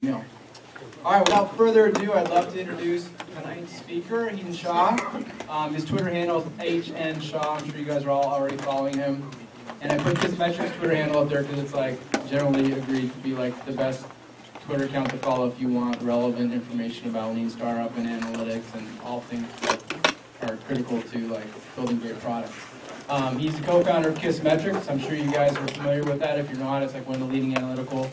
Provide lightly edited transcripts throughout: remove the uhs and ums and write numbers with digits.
No. All right, without further ado, I'd love to introduce tonight's speaker, Hiten Shah. His Twitter handle is Hiten Shah. I'm sure you guys are all already following him. And I put Kissmetrics' Twitter handle up there because it's like generally agreed to be like the best Twitter account to follow if you want relevant information about lean startup and analytics and all things that are critical to like building great products. He's the co-founder of Kissmetrics. I'm sure you guys are familiar with that. If you're not, it's like one of the leading analytical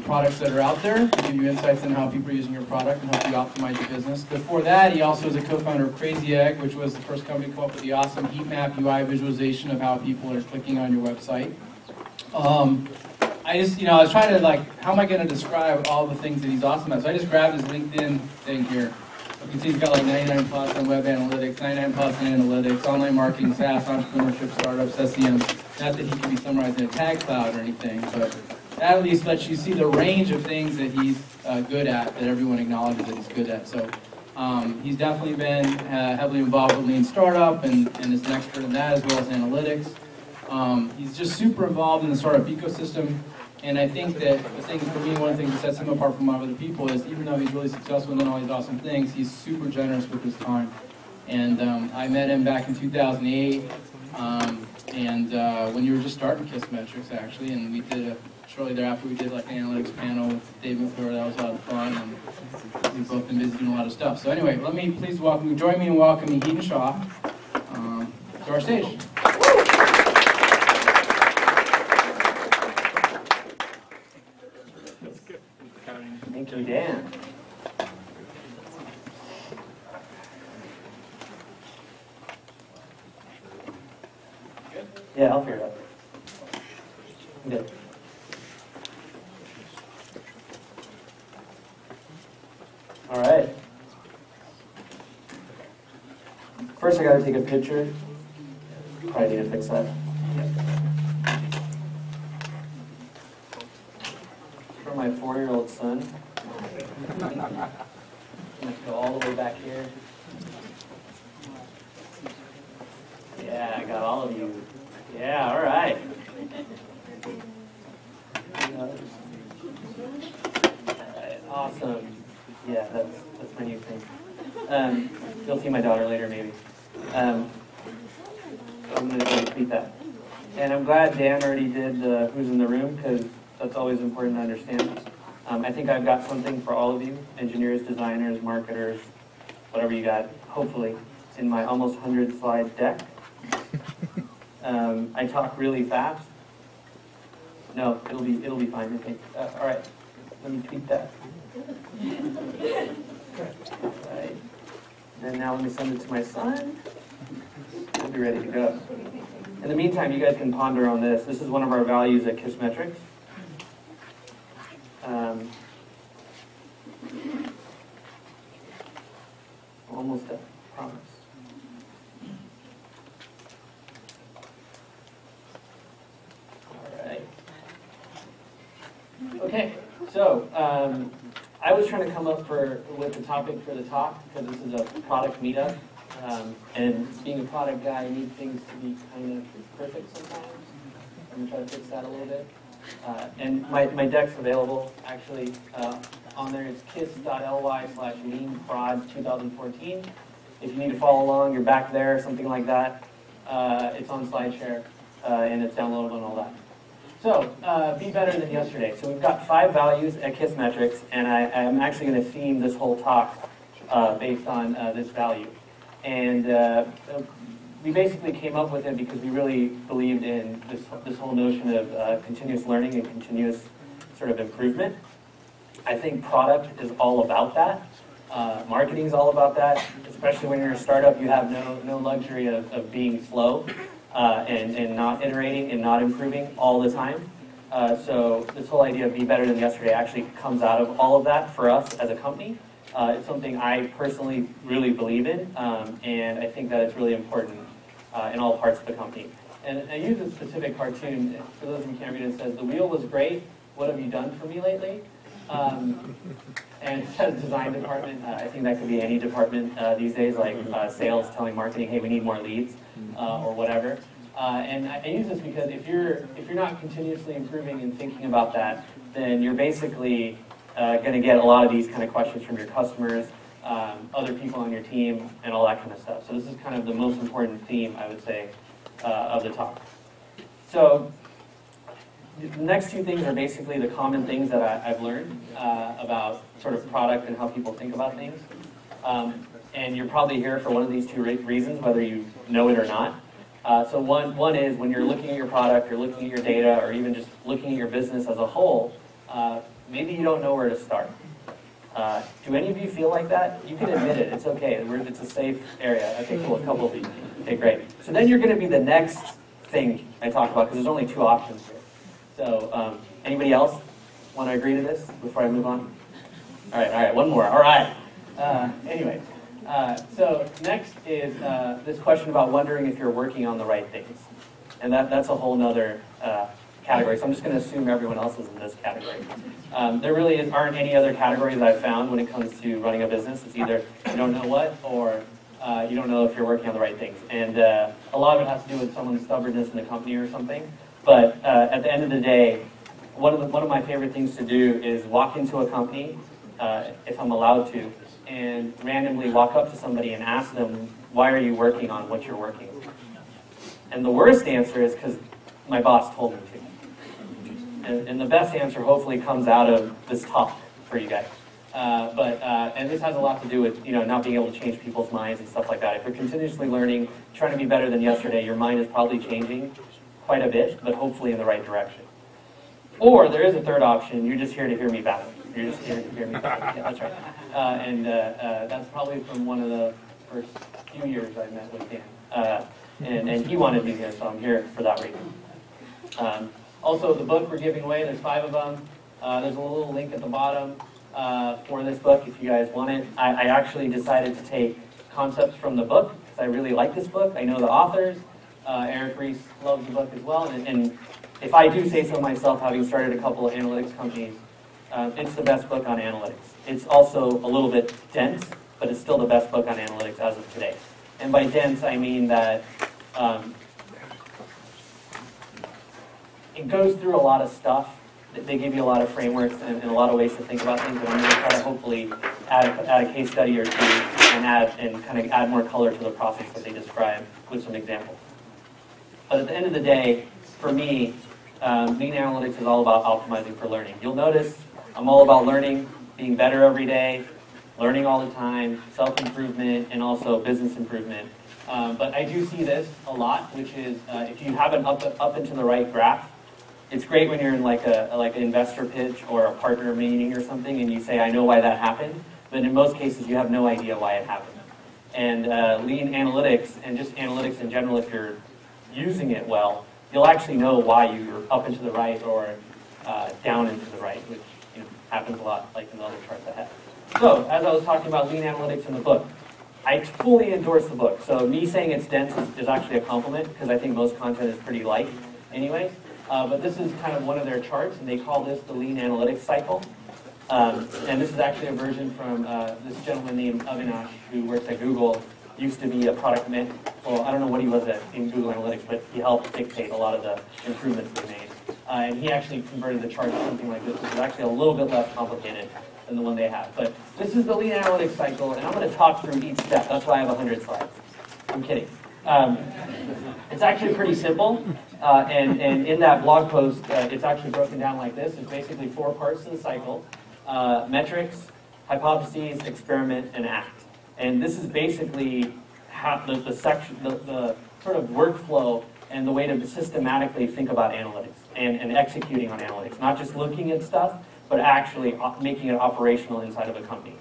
products that are out there to give you insights on how people are using your product and help you optimize your business. Before that, he also is a co-founder of Crazy Egg, which was the first company to come up with the awesome heat map UI visualization of how people are clicking on your website. I was trying to how am I going to describe all the things that he's awesome at? So I just grabbed his LinkedIn thing here. You can see he's got like 99 plus on web analytics, 99 plus in analytics, online marketing, SaaS, entrepreneurship, startups, SEM. Not that he can be summarized in a tag cloud or anything, but that at least lets you see the range of things that he's good at, that everyone acknowledges that he's good at. So he's definitely been heavily involved with lean startup and is an expert in that as well as analytics. He's just super involved in the startup ecosystem. And I think that for me, one of the things that sets him apart from other people is even though he's really successful and doing all these awesome things, he's super generous with his time. And I met him back in 2008, when you were just starting Kissmetrics, actually, and we did shortly thereafter, we did like an analytics panel with Dave McClure. That was a lot of fun, and we've both been busy doing a lot of stuff. So anyway, let me please join me in welcoming Hiten Shah to our stage. Thank you, Dan. Good? Yeah, I'll figure it out. Good. All right. First, I got to take a picture. Probably need to fix that. For my 4-year-old son. I'm going to go all the way back here. Yeah, I got all of you. Yeah, all right. Awesome. Yeah, that's my new thing. You'll see my daughter later, maybe. So I'm going to tweet that. And I'm glad Dan already did who's in the room, because that's always important to understand. I think I've got something for all of you, engineers, designers, marketers, whatever you got, hopefully, in my almost 100-slide deck. I talk really fast. No, it'll be fine, I think. All right, let me tweet that. All right. And now let me send it to my son. We'll be ready to go. In the meantime, you guys can ponder on this. This is one of our values at Kissmetrics. Almost done, promise. All right. Okay, so I was trying to come up with the topic for the talk because this is a product meetup, and being a product guy, I need things to be kind of perfect sometimes. I'm gonna try to fix that a little bit. And my deck's available, actually, on there. It's kiss.ly/leanprod2014. If you need to follow along, you're back there, something like that. It's on SlideShare, and it's downloadable and all that. So, be better than yesterday. So we've got 5 values at Kissmetrics, and I'm actually going to theme this whole talk based on this value. And we basically came up with it because we really believed in this whole notion of continuous learning and continuous sort of improvement. I think product is all about that. Marketing is all about that. Especially when you're a startup, you have no luxury of being slow and not iterating and not improving all the time. So this whole idea of be better than yesterday actually comes out of all of that for us as a company. It's something I personally really believe in, and I think that it's really important in all parts of the company. And I use a specific cartoon. For those of you who can't read it, it says, "The wheel was great. What have you done for me lately?" And it says design department. I think that could be any department these days, like sales telling marketing, "Hey, we need more leads," or whatever. And I use this because if you're not continuously improving and thinking about that, then you're basically going to get a lot of these kind of questions from your customers, other people on your team, and all that kind of stuff. So this is kind of the most important theme, I would say, of the talk. So the next two things are basically the common things that I've learned about sort of product and how people think about things. And you're probably here for one of these two reasons, whether you know it or not. So one is when you're looking at your product, you're looking at your data, or even just looking at your business as a whole, maybe you don't know where to start. Do any of you feel like that? You can admit it. It's okay. It's a safe area. Okay, cool. A couple of you. Okay, great. So then you're going to be the next thing I talk about, because there's only two options here. So anybody else want to agree to this before I move on? All right, one more. All right. Anyway, so next is this question about wondering if you're working on the right things. And that's a whole nother category. So I'm just going to assume everyone else is in this category. There really aren't any other categories I've found when it comes to running a business. It's either you don't know what, or you don't know if you're working on the right things. And a lot of it has to do with someone's stubbornness in the company or something. But at the end of the day, one of my favorite things to do is walk into a company, if I'm allowed to, and randomly walk up to somebody and ask them, why are you working on what you're working on? And the worst answer is because my boss told me to. And the best answer hopefully comes out of this talk for you guys. And this has a lot to do with not being able to change people's minds and stuff like that. If you're continuously learning, trying to be better than yesterday, your mind is probably changing quite a bit, but hopefully in the right direction. Or there is a third option. You're just here to hear me babble. You're just here to hear me babble. Yeah, that's right. That's probably from one of the first few years I met with Dan. And he wanted me here, so I'm here for that reason. Also, the book we're giving away, there's 5 of them. There's a little link at the bottom for this book if you guys want it. I actually decided to take concepts from the book because I really like this book. I know the authors. Eric Rees loves the book as well. And if I do say so myself, having started a couple of analytics companies, it's the best book on analytics. It's also a little bit dense, but it's still the best book on analytics as of today. And by dense, I mean that it goes through a lot of stuff. They give you a lot of frameworks and a lot of ways to think about things, but I'm going to try to hopefully add a case study or two and kind of add more color to the process that they describe with some examples. But at the end of the day, for me, lean analytics is all about optimizing for learning. You'll notice I'm all about learning, being better every day, learning all the time, self-improvement, and also business improvement. But I do see this a lot, which is if you have an up and to the right graph, it's great when you're in like an investor pitch or a partner meeting or something, and you say, I know why that happened. But in most cases, you have no idea why it happened. And lean analytics, and just analytics in general, if you're using it well, you'll actually know why you're up and to the right or down and to the right, which happens a lot, like in the other charts I have. So, as I was talking about lean analytics in the book, I fully endorse the book. So me saying it's dense is actually a compliment, because I think most content is pretty light anyway. But this is kind of one of their charts, and they call this the lean analytics cycle. And this is actually a version from this gentleman named Avinash, who works at Google. Used to be a product manager. Well, I don't know what he was at in Google Analytics, but he helped dictate a lot of the improvements they made. And he actually converted the chart to something like this, which is actually a little bit less complicated than the one they have. But this is the lean analytics cycle, and I'm going to talk through each step. That's why I have 100 slides. I'm kidding. It's actually pretty simple. And in that blog post, it's actually broken down like this. It's basically 4 parts to the cycle: metrics, hypotheses, experiment, and act. And this is basically how the sort of workflow and the way to systematically think about analytics and executing on analytics. Not just looking at stuff, but actually making it operational inside of a company.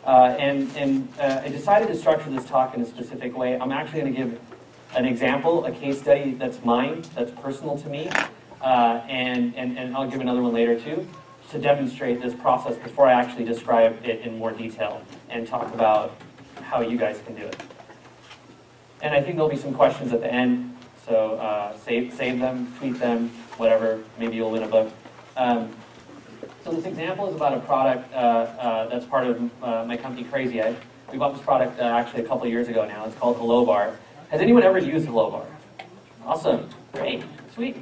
I decided to structure this talk in a specific way. I'm actually going to give an example, a case study that's mine, that's personal to me, and I'll give another one later too, to demonstrate this process before I actually describe it in more detail and talk about how you guys can do it. And I think there'll be some questions at the end, so save them, tweet them, whatever, maybe you'll win a book. So this example is about a product that's part of my company, Crazy Egg. We bought this product actually a couple years ago now. It's called Hello Bar. Has anyone ever used Hello Bar? Awesome, great, sweet.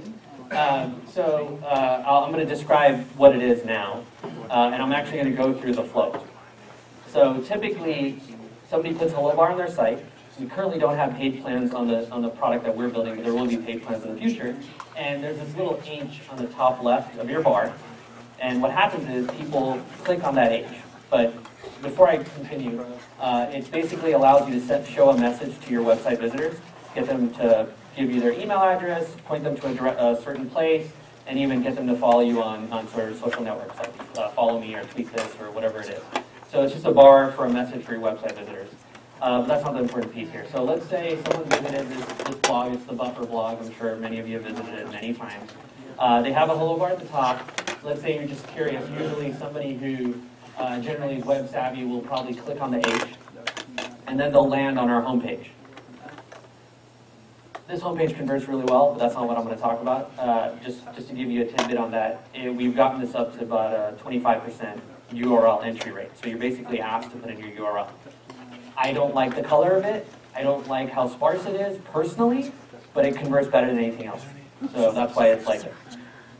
I'm going to describe what it is now. and I'm actually going to go through the flow. So typically, somebody puts hello bar on their site. We currently don't have paid plans on the product that we're building, but there will be paid plans in the future. And there's this little H on the top left of your bar. And what happens is people click on that H. But before I continue, it basically allows you to show a message to your website visitors, get them to give you their email address, point them to a certain place, and even get them to follow you on sort of social networks like follow me or tweet this or whatever it is. So it's just a bar for a message for your website visitors. But that's not the important piece here. So let's say someone visited this blog. It's the Buffer blog. I'm sure many of you have visited it many times. They have a hello bar at the top. Let's say you're just curious. Usually somebody who generally is web savvy will probably click on the H, and then they'll land on our homepage. This homepage converts really well, but that's not what I'm going to talk about. Just to give you a tidbit on that, we've gotten this up to about a 25% URL entry rate. So you're basically asked to put in your URL. I don't like the color of it. I don't like how sparse it is personally, but it converts better than anything else. So that's why it's like it.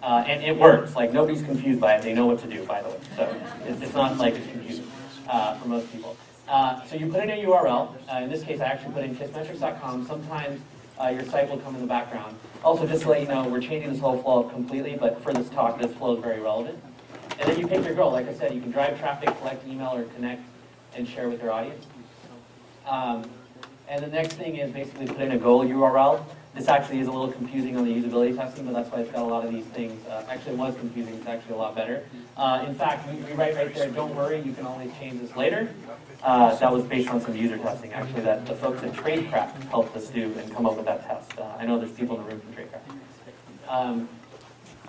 And it works. Like nobody's confused by it. They know what to do, by the way. So it's not like it's confusing for most people. So you put in a URL. In this case, I actually put in kissmetrics.com. Sometimes your site will come in the background. Also, just to let you know, we're changing this whole flow up completely, but for this talk, this flow is very relevant. And then you pick your goal. Like I said, you can drive traffic, collect email, or connect and share with your audience. And the next thing is basically put in a goal URL. This actually is a little confusing on the usability testing, but that's why it's got a lot of these things. Actually, it was confusing. It's actually a lot better. In fact, we write right there, don't worry, you can always change this later. That was based on some user testing, actually, that the folks at Tradecraft helped us do and come up with that test. I know there's people in the room from Tradecraft.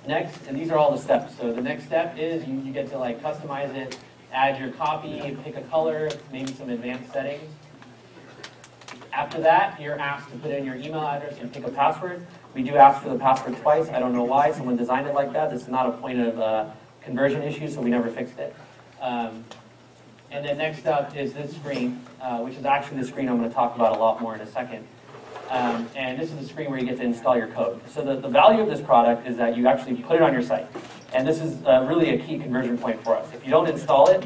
Next, and these are all the steps. So the next step is you get to like customize it, add your copy, pick a color, maybe some advanced settings. After that, you're asked to put in your email address and pick a password. We do ask for the password twice. I don't know why. Someone designed it like that. This is not a point of conversion issue, so we never fixed it. And then next up is this screen, which is actually the screen I'm going to talk about a lot more in a second. And this is the screen where you get to install your code. So the value of this product is that you actually put it on your site. And this is really a key conversion point for us. If you don't install it,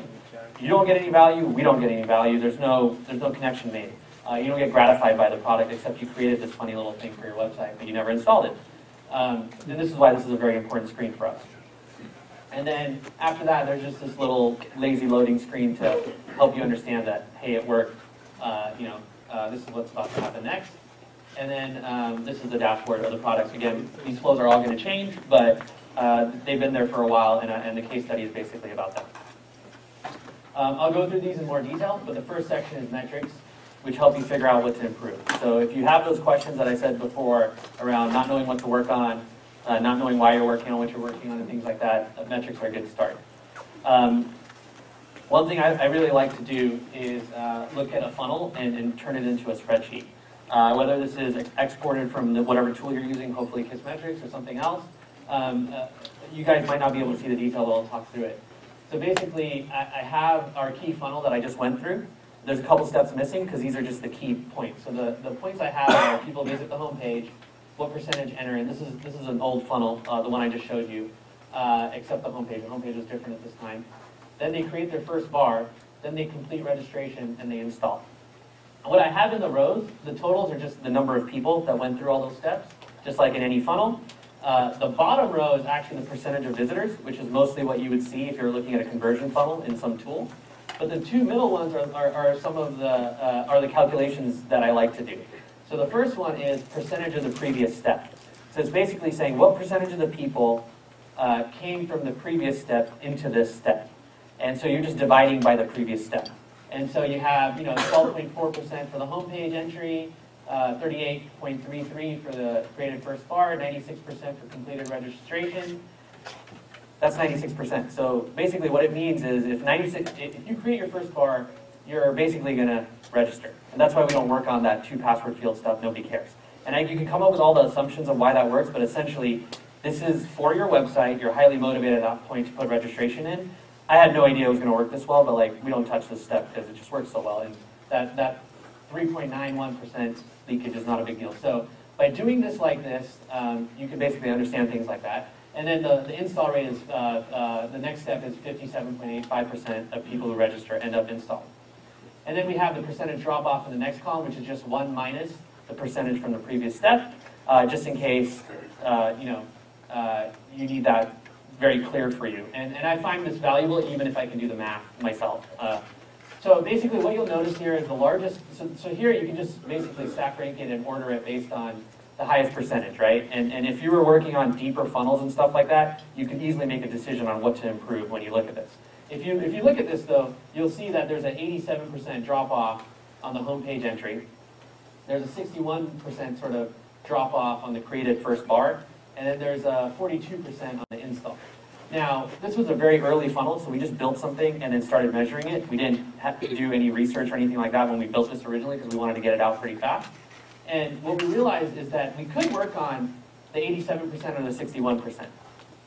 you don't get any value, we don't get any value. There's no connection made. You don't get gratified by the product except you created this funny little thing for your website, but you never installed it. And this is why this is a very important screen for us. And then after that, there's just this little lazy loading screen to help you understand that, hey, it worked. This is what's about to happen next. And then this is the dashboard of the products. Again, these flows are all going to change, but they've been there for a while, and the case study is basically about that. I'll go through these in more detail, but the first section is metrics, which help you figure out what to improve. So if you have those questions that I said before around not knowing what to work on, not knowing why you're working on what you're working on, and things like that, metrics are a good start. One thing I really like to do is look at a funnel and turn it into a spreadsheet. Whether this is exported from whatever tool you're using, hopefully Kissmetrics or something else, you guys might not be able to see the detail, but I'll talk through it. So basically, I have our key funnel that I just went through. There's a couple steps missing because these are just the key points. So the points I have are people visit the home page, what percentage enter in. This is an old funnel, the one I just showed you, except the home page. The home page is different at this time. Then they create their first bar, then they complete registration, and they install. And what I have in the rows, the totals are just the number of people that went through all those steps, just like in any funnel. The bottom row is actually the percentage of visitors, which is mostly what you would see if you're looking at a conversion funnel in some tool. But the two middle ones are some of the calculations that I like to do. So the first one is percentage of the previous step. So it's basically saying what percentage of the people came from the previous step into this step. And so you're just dividing by the previous step. And so you have 12.4% for the homepage entry, 38.33 for the created first bar, 96% for completed registration. That's 96%. So basically what it means is if you create your first bar, you're basically going to register. And that's why we don't work on that 2 password field stuff. Nobody cares. And you can come up with all the assumptions of why that works, but essentially this is for your website. You're highly motivated at that point to put registration in. I had no idea it was going to work this well, but we don't touch this step because it just works so well. And that 3.91% leakage is not a big deal. So by doing this like this, you can basically understand things like that. And then the install rate is, the next step is 57.85% of people who register end up installing. And then we have the percentage drop off in the next column, which is just 1 minus the percentage from the previous step, just in case you need that very clear for you. And I find this valuable even if I can do the math myself. So basically what you'll notice here is the largest, so here you can just basically stack rank it and order it based on the highest percentage, right? And if you were working on deeper funnels and stuff like that, you can easily make a decision on what to improve when you look at this. If you look at this though, you'll see that there's an 87% drop off on the homepage entry. There's a 61% sort of drop off on the created first bar, and then there's a 42% on the install. Now, this was a very early funnel, so we just built something and then started measuring it. We didn't have to do any research or anything like that when we built this originally because we wanted to get it out pretty fast. And what we realized is that we could work on the 87% or the 61%.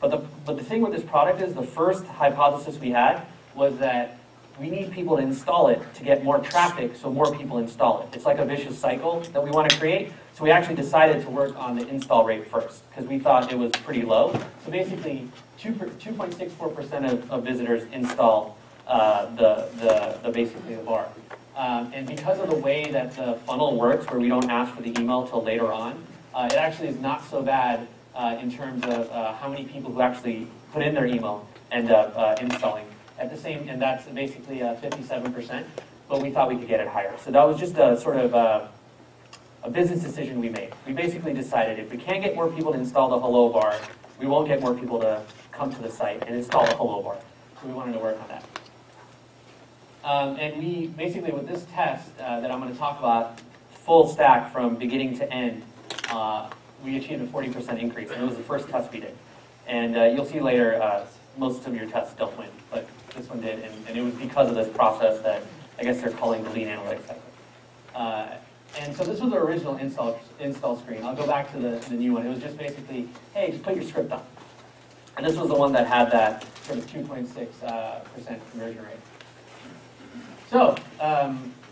But the thing with this product is the first hypothesis we had was that we need people to install it to get more traffic so more people install it. It's like a vicious cycle that we want to create. So we actually decided to work on the install rate first because we thought it was pretty low. So basically 2.64% of visitors install basically the bar. And because of the way that the funnel works where we don't ask for the email till later on, it actually is not so bad in terms of how many people who actually put in their email end up installing. At the same, and that's basically 57%, but we thought we could get it higher. So that was just a sort of a business decision we made. We basically decided if we can't get more people to install the hello bar, we won't get more people to come to the site and install the hello bar. So we wanted to work on that. And we basically, with this test that I'm going to talk about, full stack from beginning to end, we achieved a 40% increase, and it was the first test we did. And you'll see later, most of your tests don't win, but this one did, and it was because of this process that I guess they're calling the lean analytics cycle. And so this was the original install screen. I'll go back to the new one. It was just basically, hey, just put your script on. And this was the one that had that sort of 2.6% conversion rate. So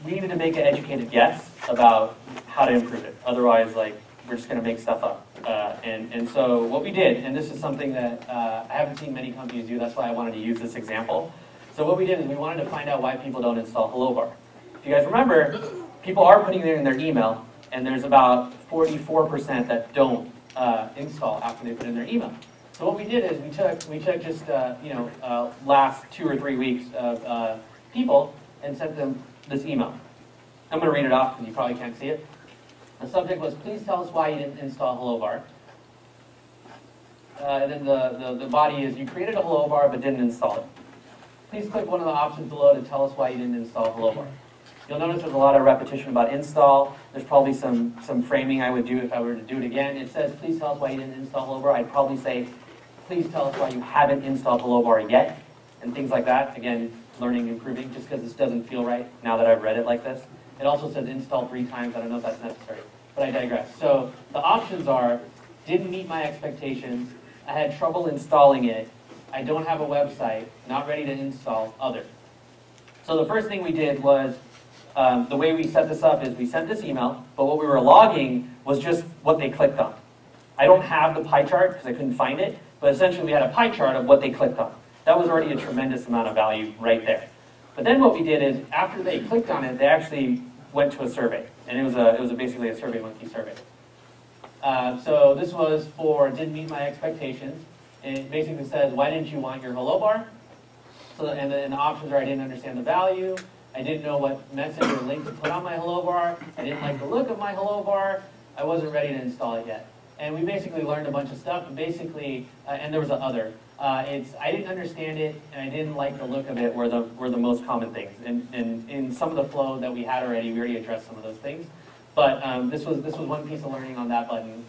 we needed to make an educated guess about how to improve it. Otherwise, like, we're just going to make stuff up. And so what we did, and this is something that I haven't seen many companies do, that's why I wanted to use this example. So what we did is we wanted to find out why people don't install Hello Bar. If you guys remember, people are putting it in their email, and there's about 44% that don't install after they put in their email. So what we did is we took just last 2 or 3 weeks of people and sent them this email. I'm going to read it off because you probably can't see it. The subject was, please tell us why you didn't install Hello Bar. And then the body is, you created a Hello Bar but didn't install it. Please click one of the options below to tell us why you didn't install Hello Bar. You'll notice there's a lot of repetition about install. There's probably some framing I would do if I were to do it again. It says, please tell us why you didn't install Hello Bar. I'd probably say, please tell us why you haven't installed Hello Bar yet, and things like that. Again, learning, improving, just because this doesn't feel right now that I've read it like this. It also says install 3 times. I don't know if that's necessary, but I digress. So the options are, didn't meet my expectations, I had trouble installing it, I don't have a website, not ready to install, other. So the first thing we did was, the way we set this up is we sent this email, but what we were logging was just what they clicked on. I don't have the pie chart because I couldn't find it, but essentially we had a pie chart of what they clicked on. That was already a tremendous amount of value right there. But then what we did is, after they clicked on it, they actually went to a survey, and it was basically a SurveyMonkey survey. So this was for didn't meet my expectations. It basically says, why didn't you want your Hello Bar? So, and then the options are, I didn't understand the value, I didn't know what message or link to put on my Hello Bar, I didn't like the look of my Hello Bar, I wasn't ready to install it yet. And we basically learned a bunch of stuff, and basically, and there was an other. I didn't understand it, and I didn't like the look of it were the most common things. And in some of the flow that we had already, we already addressed some of those things. But this was one piece of learning on that button.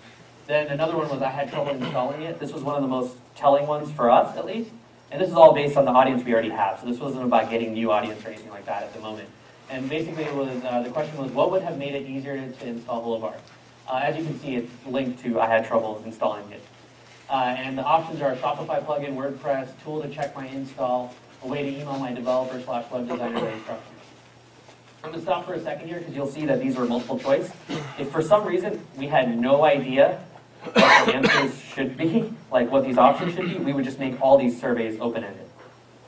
Then another one was I had trouble installing it. This was one of the most telling ones for us, at least. And this is all based on the audience we already have. So this wasn't about getting new audience or anything like that at the moment. And basically, it was the question was, what would have made it easier to install Hello Bar? As you can see, it's linked to I had trouble installing it. And the options are Shopify plugin, WordPress, tool to check my install, a way to email my developer/web designer the instructions. I'm going to stop for a second here because you'll see that these are multiple choice. If for some reason we had no idea what the answers should be, like what these options should be, we would just make all these surveys open-ended.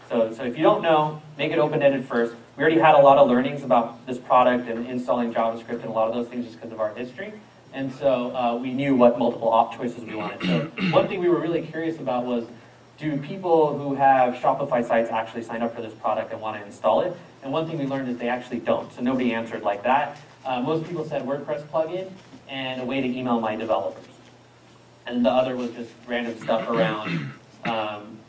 So if you don't know, make it open-ended first. We already had a lot of learnings about this product and installing JavaScript and a lot of those things just because of our history. And so we knew what multiple choices we wanted. So one thing we were really curious about was, do people who have Shopify sites actually sign up for this product and want to install it? And one thing we learned is they actually don't. So nobody answered like that. Most people said WordPress plugin and a way to email my developers. And the other was just random stuff around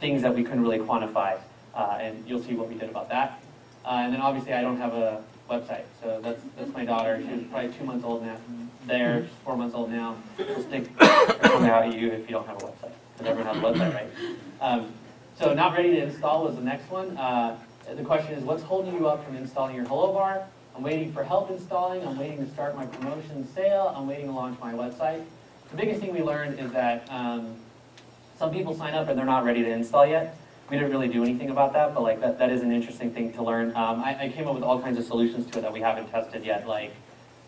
things that we couldn't really quantify. And you'll see what we did about that. And then obviously I don't have a website. So that's my daughter. She was probably 2 months old now. She's 4 months old now. She'll stick something out at you if you don't have a website. Because everyone has a website, right? So not ready to install was the next one. The question is, what's holding you up from installing your Hello Bar? I'm waiting for help installing. I'm waiting to start my promotion sale. I'm waiting to launch my website. The biggest thing we learned is that some people sign up and they're not ready to install yet. We didn't really do anything about that, but like that is an interesting thing to learn. I came up with all kinds of solutions to it that we haven't tested yet. Like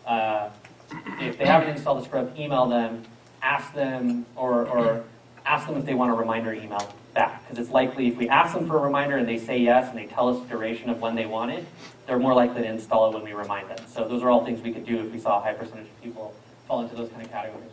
if they haven't installed the script, email them, ask them, or ask them if they want a reminder email back. Because it's likely if we ask them for a reminder and they say yes and they tell us the duration of when they want it, they're more likely to install it when we remind them. So those are all things we could do if we saw a high percentage of people fall into those kind of categories.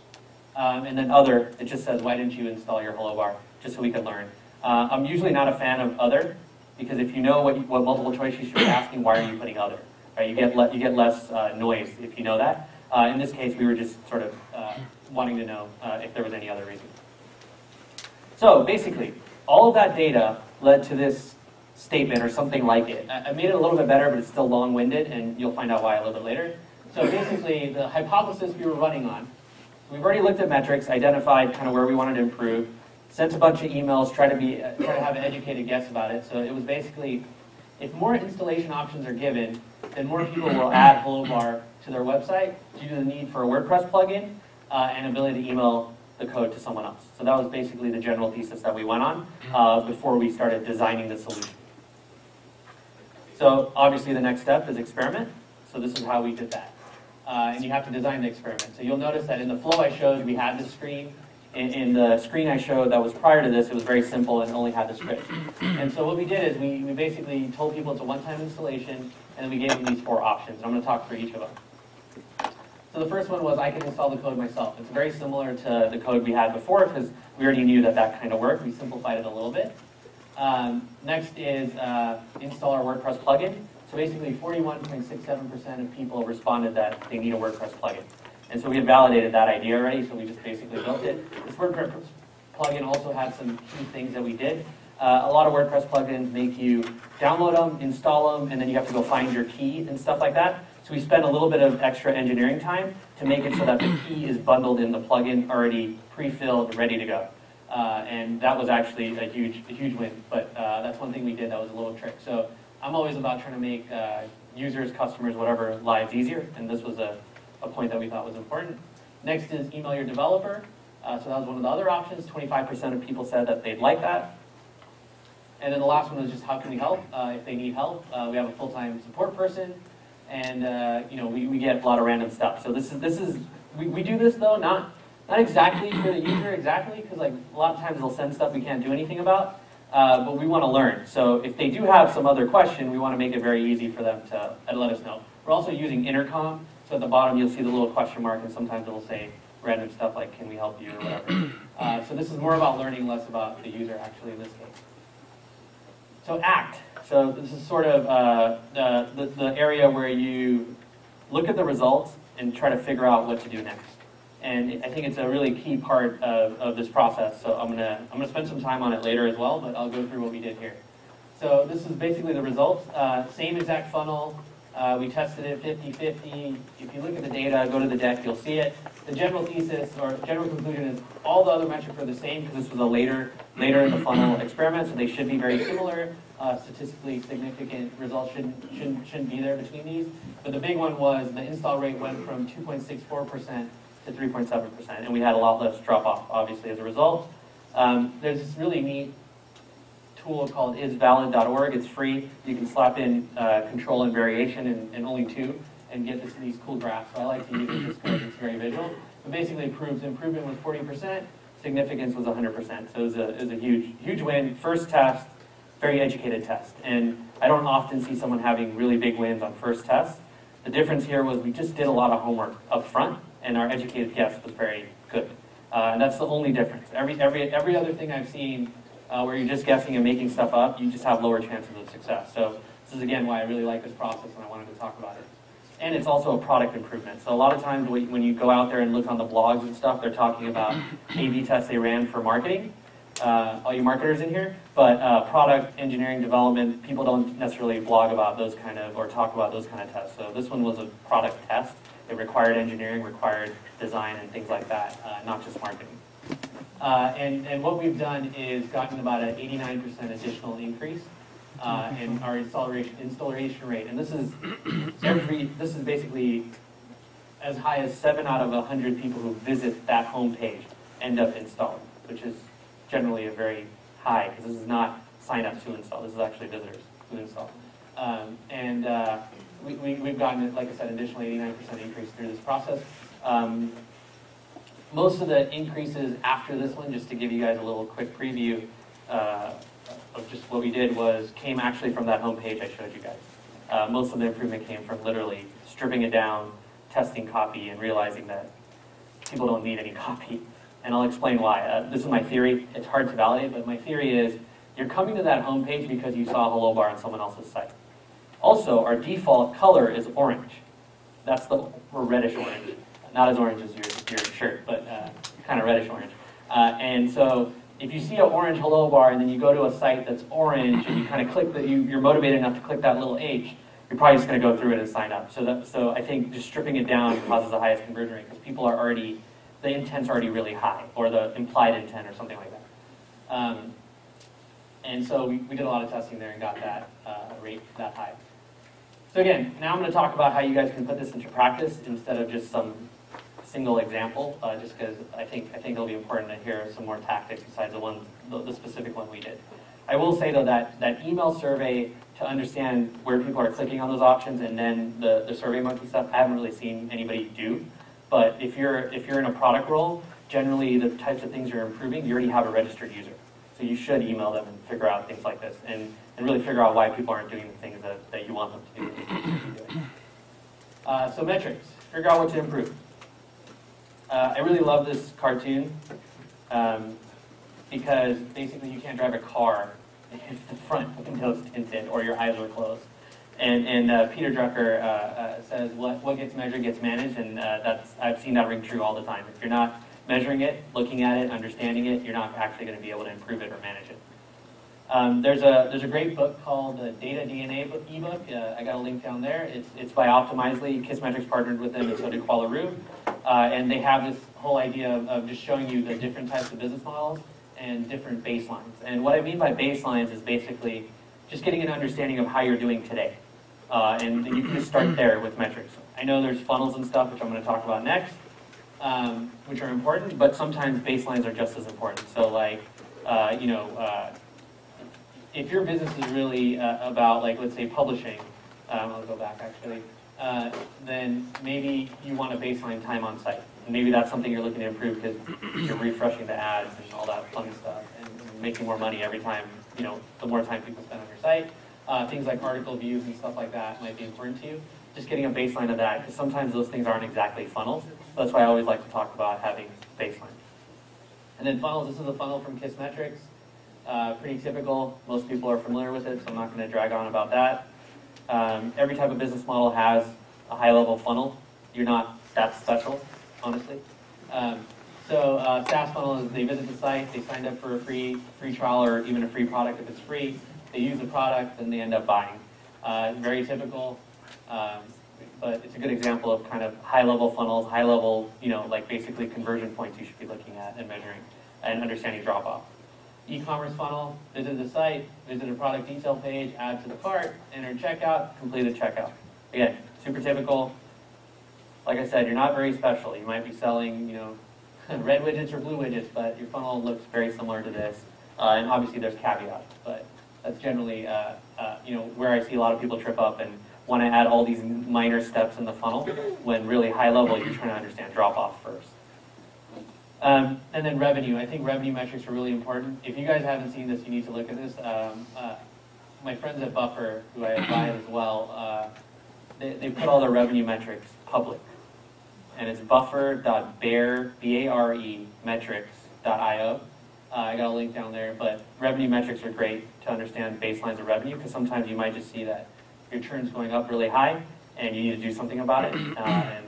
And then other, it just says, why didn't you install your Hello Bar? Just so we could learn. I'm usually not a fan of other, because if you know what multiple choice you should be asking, why are you putting other? Right? You get less noise if you know that. In this case, we were just sort of wanting to know if there was any other reason. So basically, all of that data led to this statement or something like it. I made it a little bit better, but it's still long-winded, and you'll find out why a little bit later. So basically, the hypothesis we were running on, we've already looked at metrics, identified kind of where we wanted to improve, sent a bunch of emails, try to have an educated guess about it. So it was basically, if more installation options are given, then more people will add Hello Bar to their website due to the need for a WordPress plugin and ability to email the code to someone else. So that was basically the general thesis that we went on before we started designing the solution. So obviously the next step is experiment. So this is how we did that. And you have to design the experiment. So you'll notice that in the flow I showed, we had this screen. In the screen I showed that was prior to this, it was very simple and only had the script. And so what we did is we basically told people it's a one-time installation, and then we gave them these 4 options. I'm going to talk for each of them. So the first one was I can install the code myself. It's very similar to the code we had before because we already knew that kind of worked. We simplified it a little bit. Next is install our WordPress plugin. So basically 41.67% of people responded that they need a WordPress plugin. And so we had validated that idea already, so we just basically built it. This WordPress plugin also had some key things that we did. A lot of WordPress plugins make you download them, install them, and then you have to go find your key and stuff like that. So we spent a little bit of extra engineering time to make it so that the key is bundled in the plugin, already pre-filled, ready to go. And that was actually a huge win, but that's one thing we did that was a little trick. So I'm always about trying to make users, customers, whatever, lives easier, and this was a point that we thought was important. Next is email your developer. So that was one of the other options. 25% of people said that they'd like that. And then the last one was just how can we help if they need help. We have a full-time support person, and we get a lot of random stuff. So we do this though not exactly for the user exactly, because like a lot of times they'll send stuff we can't do anything about, but we want to learn. So if they do have some other question, we want to make it very easy for them to let us know. We're also using intercom. So at the bottom, you'll see the little question mark, and sometimes it'll say random stuff like, can we help you, or whatever. So this is more about learning, less about the user, actually, in this case. So ACT. So this is sort of the area where you look at the results and try to figure out what to do next. And I think it's a really key part of this process. So I'm gonna spend some time on it later as well, but I'll go through what we did here. So this is basically the results. Same exact funnel. We tested it 50-50. If you look at the data, go to the deck, you'll see it. The general thesis or general conclusion is all the other metrics are the same because this was a later in the funnel experiment, so they should be very similar. Statistically significant results shouldn't be there between these. But the big one was the install rate went from 2.64% to 3.7%, and we had a lot less drop off, obviously, as a result. There's this really neat tool called isvalid.org. It's free. You can slap in control and variation and only 2 and get these cool graphs. So I like to use it just because it's very visual. But basically proves improvement was 40%, significance was 100%. So it was a huge win. First test, very educated test. And I don't often see someone having really big wins on first test. The difference here was we just did a lot of homework up front, and our educated guess was very good. And that's the only difference. Every other thing I've seen where you're just guessing and making stuff up, you just have lower chances of success. So this is, again, why I really like this process and I wanted to talk about it. And it's also a product improvement. So a lot of times when you go out there and look on the blogs and stuff, they're talking about A/B tests they ran for marketing, all you marketers in here, but product engineering development, people don't necessarily blog about those kind of, or talk about those kind of tests. So this one was a product test. It required engineering, required design, and things like that, not just marketing. And what we've done is gotten about an 89% additional increase in our installation rate. And this is basically as high as 7 out of 100 people who visit that home page end up installing, which is generally a very high, because this is not sign up to install. This is actually visitors who install. We've gotten, like I said, additional 89% increase through this process. Most of the increases after this one, just to give you guys a little quick preview of just what we did, came actually from that home page I showed you guys. Most of the improvement came from literally stripping it down, testing copy, and realizing that people don't need any copy. And I'll explain why. This is my theory. It's hard to validate, but my theory is you're coming to that home page because you saw a hello bar on someone else's site. Also, our default color is orange. Or reddish orange. Not as orange as your shirt, but kind of reddish orange. And so if you see an orange hello bar and then you go to a site that's orange and you kind of click you're motivated enough to click that little H, you're probably just going to go through it and sign up. So I think just stripping it down causes the highest conversion rate because people are already, the intent's already really high, or the implied intent or something like that. And so we did a lot of testing there and got that rate that high. So again, now I'm going to talk about how you guys can put this into practice instead of just some single example, just because I think it'll be important to hear some more tactics besides the specific one we did. I will say though that email survey to understand where people are clicking on those options and then the survey monkey stuff, I haven't really seen anybody do. But if you're in a product role, generally the types of things you're improving, you already have a registered user. So you should email them and figure out things like this and really figure out why people aren't doing the things that you want them to do. So metrics, figure out what to improve. I really love this cartoon because basically you can't drive a car if the front window's tinted or your eyes are closed. And Peter Drucker says what gets measured gets managed, and I've seen that ring true all the time. If you're not measuring it, looking at it, understanding it, you're not actually going to be able to improve it or manage it. There's a great book called the Data DNA ebook. I got a link down there. It's by Optimizely. Kissmetrics partnered with them, and so did Qualaroo. And they have this whole idea of just showing you the different types of business models and different baselines. And what I mean by baselines is basically just getting an understanding of how you're doing today. And you can just start there with metrics. I know there's funnels and stuff, which I'm going to talk about next, which are important, but sometimes baselines are just as important. So like, if your business is really about, like, let's say publishing, I'll go back actually, then maybe you want a baseline time on site. And maybe that's something you're looking to improve because you're refreshing the ads and all that fun stuff and making more money every time, the more time people spend on your site. Things like article views and stuff like that might be important to you. Just getting a baseline of that, because sometimes those things aren't exactly funnels. So that's why I always like to talk about having baseline. And then funnels, this is a funnel from Kissmetrics. Pretty typical. Most people are familiar with it, so I'm not going to drag on about that. Every type of business model has a high-level funnel. You're not that special, honestly. So SaaS funnel is they visit the site, they signed up for a free trial or even a free product if it's free. They use the product, and they end up buying. Very typical, but it's a good example of kind of high-level funnels, high-level, like basically conversion points you should be looking at and measuring and understanding drop-off. E-commerce funnel, visit the site, visit a product detail page, add to the cart, enter checkout, complete a checkout. Again, super typical. Like I said, you're not very special. You might be selling, red widgets or blue widgets, but your funnel looks very similar to this. And obviously there's caveats, but that's generally, where I see a lot of people trip up and want to add all these minor steps in the funnel when really high level you're trying to understand drop-off first. And then revenue. I think revenue metrics are really important. If you guys haven't seen this, you need to look at this. My friends at Buffer, who I advise as well, they put all their revenue metrics public. And it's buffer.bare, B-A-R-E, metrics.io. I got a link down there, but revenue metrics are great to understand baselines of revenue, because sometimes you might just see that your churn's going up really high, and you need to do something about it, and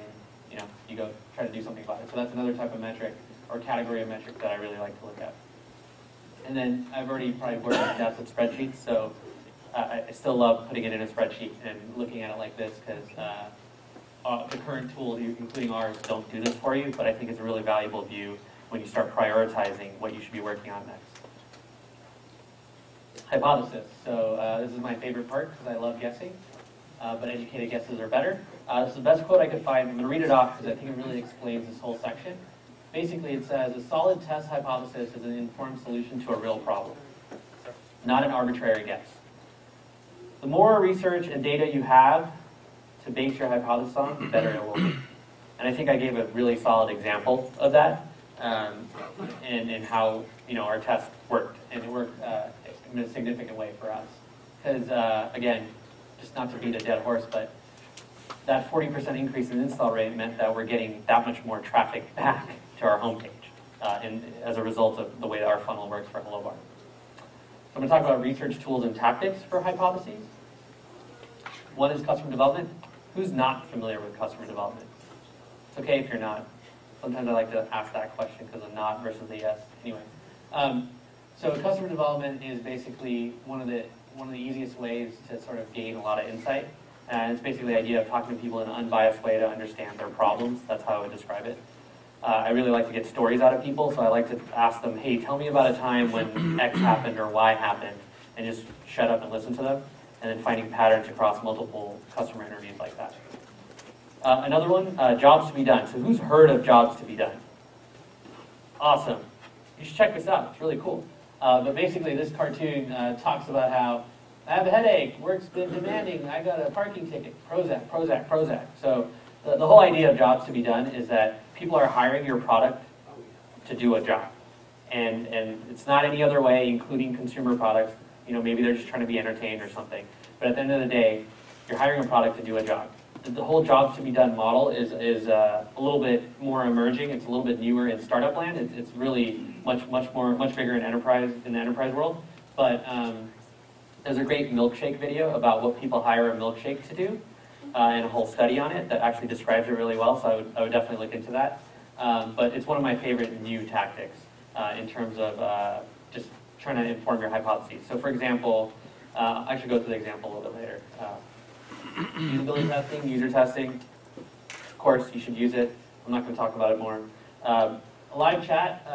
you go try to do something about it. So that's another type of metric, or category of metric that I really like to look at. And then I've already probably worked with depth with spreadsheets, so I still love putting it in a spreadsheet and looking at it like this, because the current tools, including ours, don't do this for you, but I think it's a really valuable view when you start prioritizing what you should be working on next. Hypothesis. So this is my favorite part because I love guessing, but educated guesses are better. This is the best quote I could find. I'm going to read it off because I think it really explains this whole section. Basically, it says, a solid test hypothesis is an informed solution to a real problem, not an arbitrary guess. The more research and data you have to base your hypothesis on, the better it will be. And I think I gave a really solid example of that, and how our test worked, and it worked in a significant way for us. Because again, just not to beat a dead horse, but that 40% increase in install rate meant that we're getting that much more traffic back to our homepage, and as a result of the way that our funnel works for HelloBar. So I'm going to talk about research tools and tactics for hypotheses. One is customer development. Who's not familiar with customer development? It's okay if you're not. Sometimes I like to ask that question because of not versus a yes. Anyway, so customer development is basically one of the easiest ways to sort of gain a lot of insight. And it's basically the idea of talking to people in an unbiased way to understand their problems. That's how I would describe it. I really like to get stories out of people, so I like to ask them, hey, tell me about a time when X happened or Y happened, and just shut up and listen to them, and then finding patterns across multiple customer interviews like that. Another one, jobs to be done. So who's heard of jobs to be done? Awesome. You should check this out. It's really cool. But basically, this cartoon talks about how I have a headache, work's been demanding, I got a parking ticket, Prozac, Prozac, Prozac. So the whole idea of jobs to be done is that people are hiring your product to do a job. And it's not any other way, including consumer products. Maybe they're just trying to be entertained or something. But at the end of the day, you're hiring a product to do a job. The whole jobs to be done model is a little bit more emerging. It's a little bit newer in startup land. It's really much bigger in the enterprise world. But there's a great milkshake video about what people hire a milkshake to do, and a whole study on it that actually describes it really well. So I would definitely look into that. But it's one of my favorite new tactics in terms of just trying to inform your hypotheses. So for example, I should go through the example a little bit later. Usability testing, user testing. Of course, you should use it. I'm not going to talk about it more. Live chat,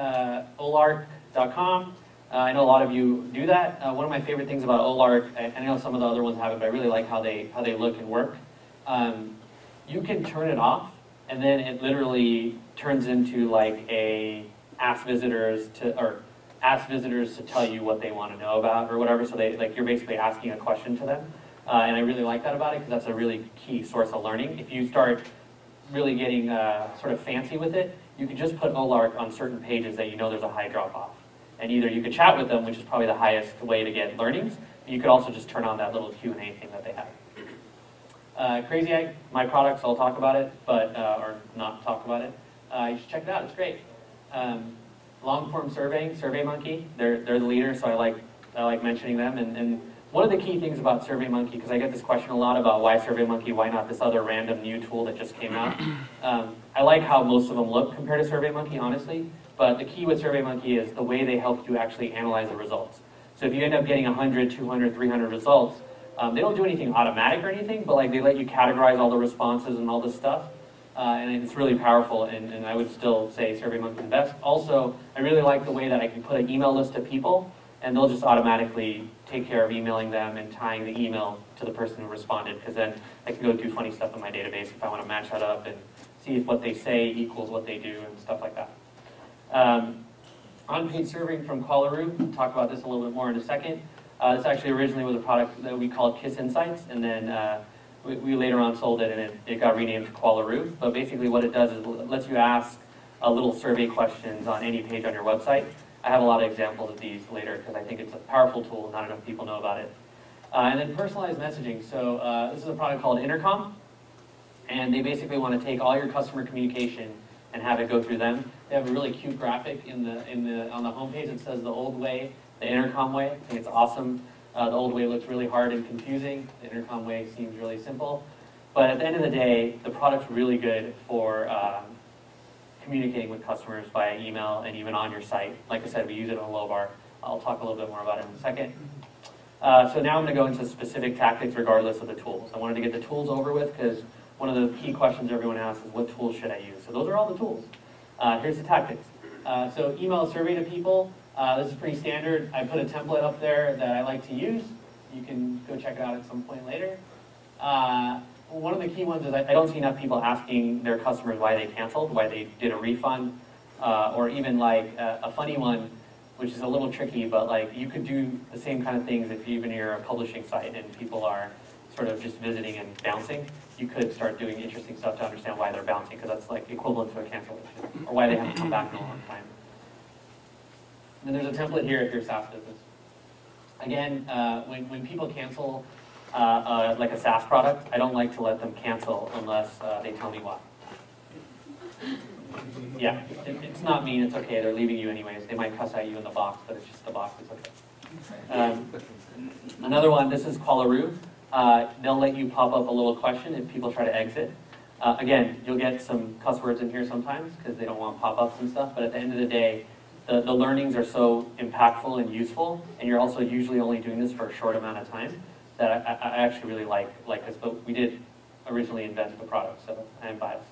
olark.com. I know a lot of you do that. One of my favorite things about Olark, and I know some of the other ones have it, but I really like how they look and work. You can turn it off, and then it literally turns into like a ask visitors to tell you what they want to know about or whatever. So you're basically asking a question to them. And I really like that about it because that's a really key source of learning. If you start really getting sort of fancy with it, you can just put Olark on certain pages that you know there's a high drop-off. And either you could chat with them, which is probably the highest way to get learnings, but you could also just turn on that little Q&A thing that they have. Crazy Egg, my products, I'll talk about it, but or not talk about it. You should check it out, it's great. Long-form surveying, SurveyMonkey, they're the leader, so I like mentioning them. And one of the key things about SurveyMonkey, because I get this question a lot about why SurveyMonkey, why not this other random new tool that just came out. I like how most of them look compared to SurveyMonkey, honestly. But the key with SurveyMonkey is the way they help you actually analyze the results. So if you end up getting 100, 200, 300 results, they don't do anything automatic or anything, but they let you categorize all the responses and all this stuff. And it's really powerful, and I would still say SurveyMonkey is the best. Also, I really like the way that I can put an email list of people, and they'll just automatically take care of emailing them and tying the email to the person who responded, because then I can go do funny stuff in my database if I want to match that up and see if what they say equals what they do and stuff like that. On-page serving from Qualaroo, we'll talk about this a little bit more in a second. This actually originally was a product that we called Kiss Insights, and then we later on sold it, and it got renamed to Qualaroo. But basically what it does is it lets you ask little survey questions on any page on your website. I have a lot of examples of these later because I think it's a powerful tool. Not enough people know about it. And then personalized messaging. So this is a product called Intercom, and they basically want to take all your customer communication and have it go through them. They have a really cute graphic on the homepage that says the old way, the Intercom way. I think it's awesome. The old way looks really hard and confusing. The Intercom way seems really simple. But at the end of the day, the product's really good for communicating with customers via email and even on your site. Like I said, we use it on low bar. I'll talk a little bit more about it in a second. So now I'm going to go into specific tactics regardless of the tools. I wanted to get the tools over with because one of the key questions everyone asks is what tools should I use? So those are all the tools. Here's the tactics. So email a survey to people. This is pretty standard. I put a template up there that I like to use. You can go check it out at some point later. One of the key ones is I don't see enough people asking their customers why they canceled, why they did a refund, or even like a funny one, which is a little tricky, but like you could do the same kind of things if even you're a publishing site and people are sort of just visiting and bouncing. You could start doing interesting stuff to understand why they're bouncing, because that's like equivalent to a cancellation, or why they haven't come back in a long time. And then there's a template here if you're a SaaS business. Again, when people cancel like a SaaS product, I don't like to let them cancel unless they tell me why. Yeah, it's not mean, it's okay, they're leaving you anyways. They might cuss at you in the box, but it's just the box, it's okay. Another one, this is Qualaroo. They'll let you pop up a little question if people try to exit. Again, you'll get some cuss words in here sometimes because they don't want pop-ups and stuff, but at the end of the day, the learnings are so impactful and useful, and you're also usually only doing this for a short amount of time, that I actually really like this, but we did originally invent the product, so I am biased.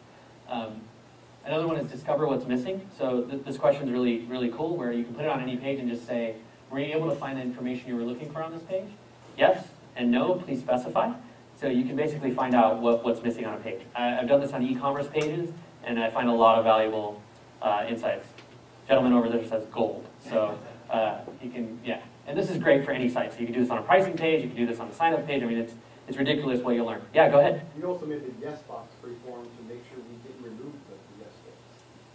Another one is discover what's missing. So this question is really, really cool, where you can put it on any page and just say, were you able to find the information you were looking for on this page? Yes and no, please specify. So you can basically find out what's missing on a page. I've done this on e-commerce pages, and I find a lot of valuable insights. Gentleman over there says gold. So you can, yeah. And this is great for any site. So you can do this on a pricing page, you can do this on a sign-up page. I mean, it's ridiculous what you'll learn. Yeah, go ahead. We also made the yes box free form to make sure we didn't remove the yes box.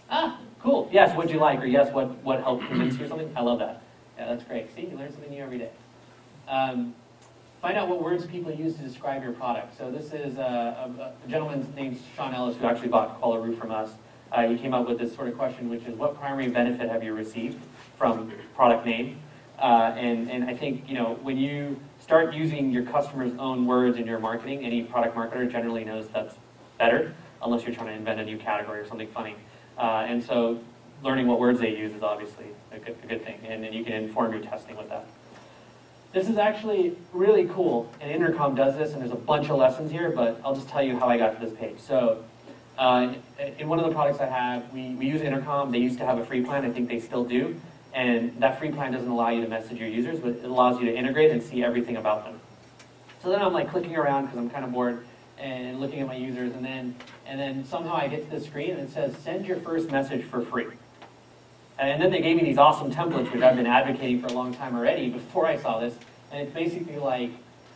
Ah, cool. Yes, what'd you like? Or yes, what helped convince you or something? I love that. Yeah, that's great. See, you learn something new every day. Find out what words people use to describe your product. So this is a gentleman named Sean Ellis who actually bought Qualaroo from us. He came up with this sort of question, which is what primary benefit have you received from product name? And I think, you know, when you start using your customer's own words in your marketing, any product marketer generally knows that's better, unless you're trying to invent a new category or something funny. And so learning what words they use is obviously a good thing, and then you can inform your testing with that. This is actually really cool, and Intercom does this, and there's a bunch of lessons here, but I'll just tell you how I got to this page. So in one of the products I have, we use Intercom. They used to have a free plan. I think they still do. And that free plan doesn't allow you to message your users, but it allows you to integrate and see everything about them. So then I'm like clicking around because I'm kind of bored and looking at my users, and then somehow I get to the screen and it says, send your first message for free. And then they gave me these awesome templates, which I've been advocating for a long time already before I saw this. And it's basically like,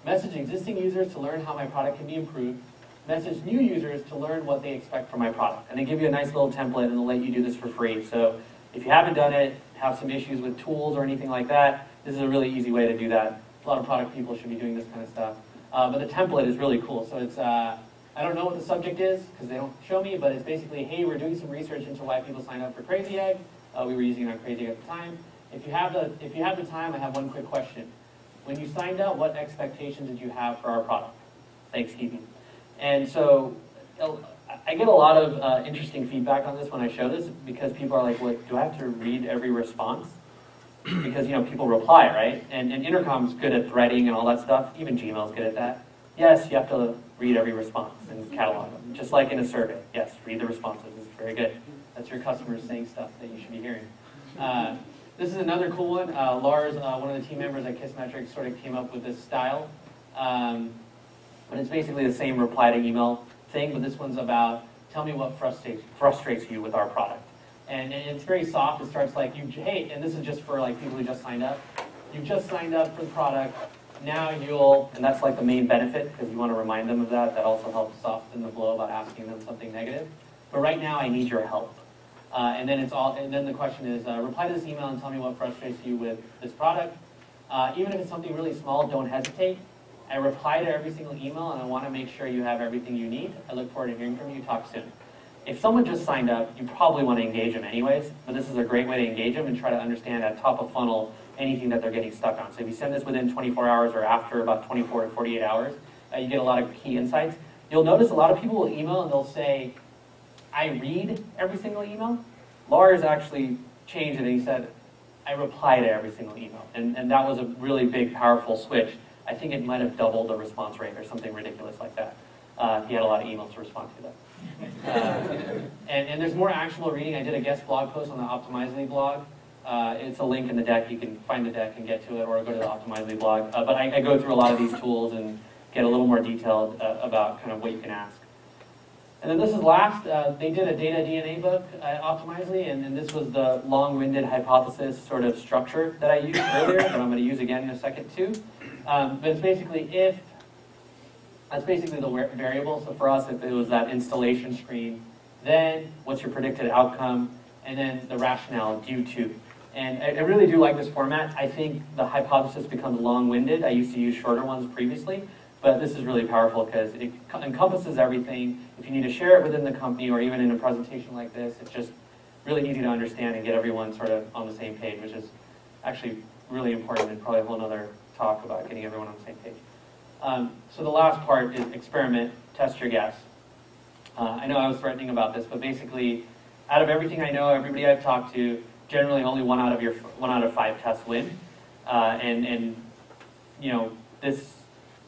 message existing users to learn how my product can be improved, message new users to learn what they expect from my product. And they give you a nice little template and they'll let you do this for free. So if you haven't done it, have some issues with tools or anything like that, this is a really easy way to do that. A lot of product people should be doing this kind of stuff. But the template is really cool. So it's, I don't know what the subject is because they don't show me, but it's basically, hey, we're doing some research into why people sign up for Crazy Egg. We were using it on Crazy Egg at the time. If you have the time, I have one quick question. When you signed up, what expectations did you have for our product? Thanksgiving. And so I get a lot of interesting feedback on this when I show this, because people are like, what, do I have to read every response? Because, you know, people reply, right? And Intercom's good at threading and all that stuff. Even Gmail's good at that. Yes, you have to read every response and catalog them. Just like in a survey. Yes, read the responses. It's very good. That's your customers saying stuff that you should be hearing. This is another cool one. Lars, one of the team members at Kissmetrics, sort of came up with this style. But it's basically the same reply to email thing, but this one's about, tell me what frustrates you with our product. And it's very soft. It starts like, hey, and this is just for like people who just signed up. You've just signed up for the product. Now you'll, and that's like the main benefit, because you want to remind them of that. That also helps soften the blow about asking them something negative. But right now I need your help. And then the question is, reply to this email and tell me what frustrates you with this product. Even if it's something really small, don't hesitate. I reply to every single email, and I want to make sure you have everything you need. I look forward to hearing from you. Talk soon. If someone just signed up, you probably want to engage them anyways, but this is a great way to engage them and try to understand at top of funnel anything that they're getting stuck on. So if you send this within 24 hours or after about 24 to 48 hours, you get a lot of key insights. You'll notice a lot of people will email and they'll say, I read every single email. Lars actually changed it and he said, I reply to every single email. And that was a really big, powerful switch. I think it might have doubled the response rate or something ridiculous like that. He had a lot of emails to respond to that. And there's more actionable reading. I did a guest blog post on the Optimizely blog. It's a link in the deck. You can find the deck and get to it, or go to the Optimizely blog. But I go through a lot of these tools and get a little more detailed about kind of what you can ask. And then this is last. They did a data DNA book at Optimizely, and this was the long-winded hypothesis sort of structure that I used earlier, that I'm going to use again in a second too. But it's basically that's basically the variable. So for us, if it was that installation screen, then what's your predicted outcome, and then the rationale due to. And I really do like this format. I think the hypothesis becomes long-winded. I used to use shorter ones previously, but this is really powerful because it encompasses everything. If you need to share it within the company or even in a presentation like this, it's just really easy to understand and get everyone sort of on the same page, which is actually really important and probably a whole other talk about getting everyone on the same page. So the last part is experiment, test your guess. I know I was threatening about this, but basically, out of everything I know, everybody I've talked to, generally only 1 out of 5 tests win, and you know, this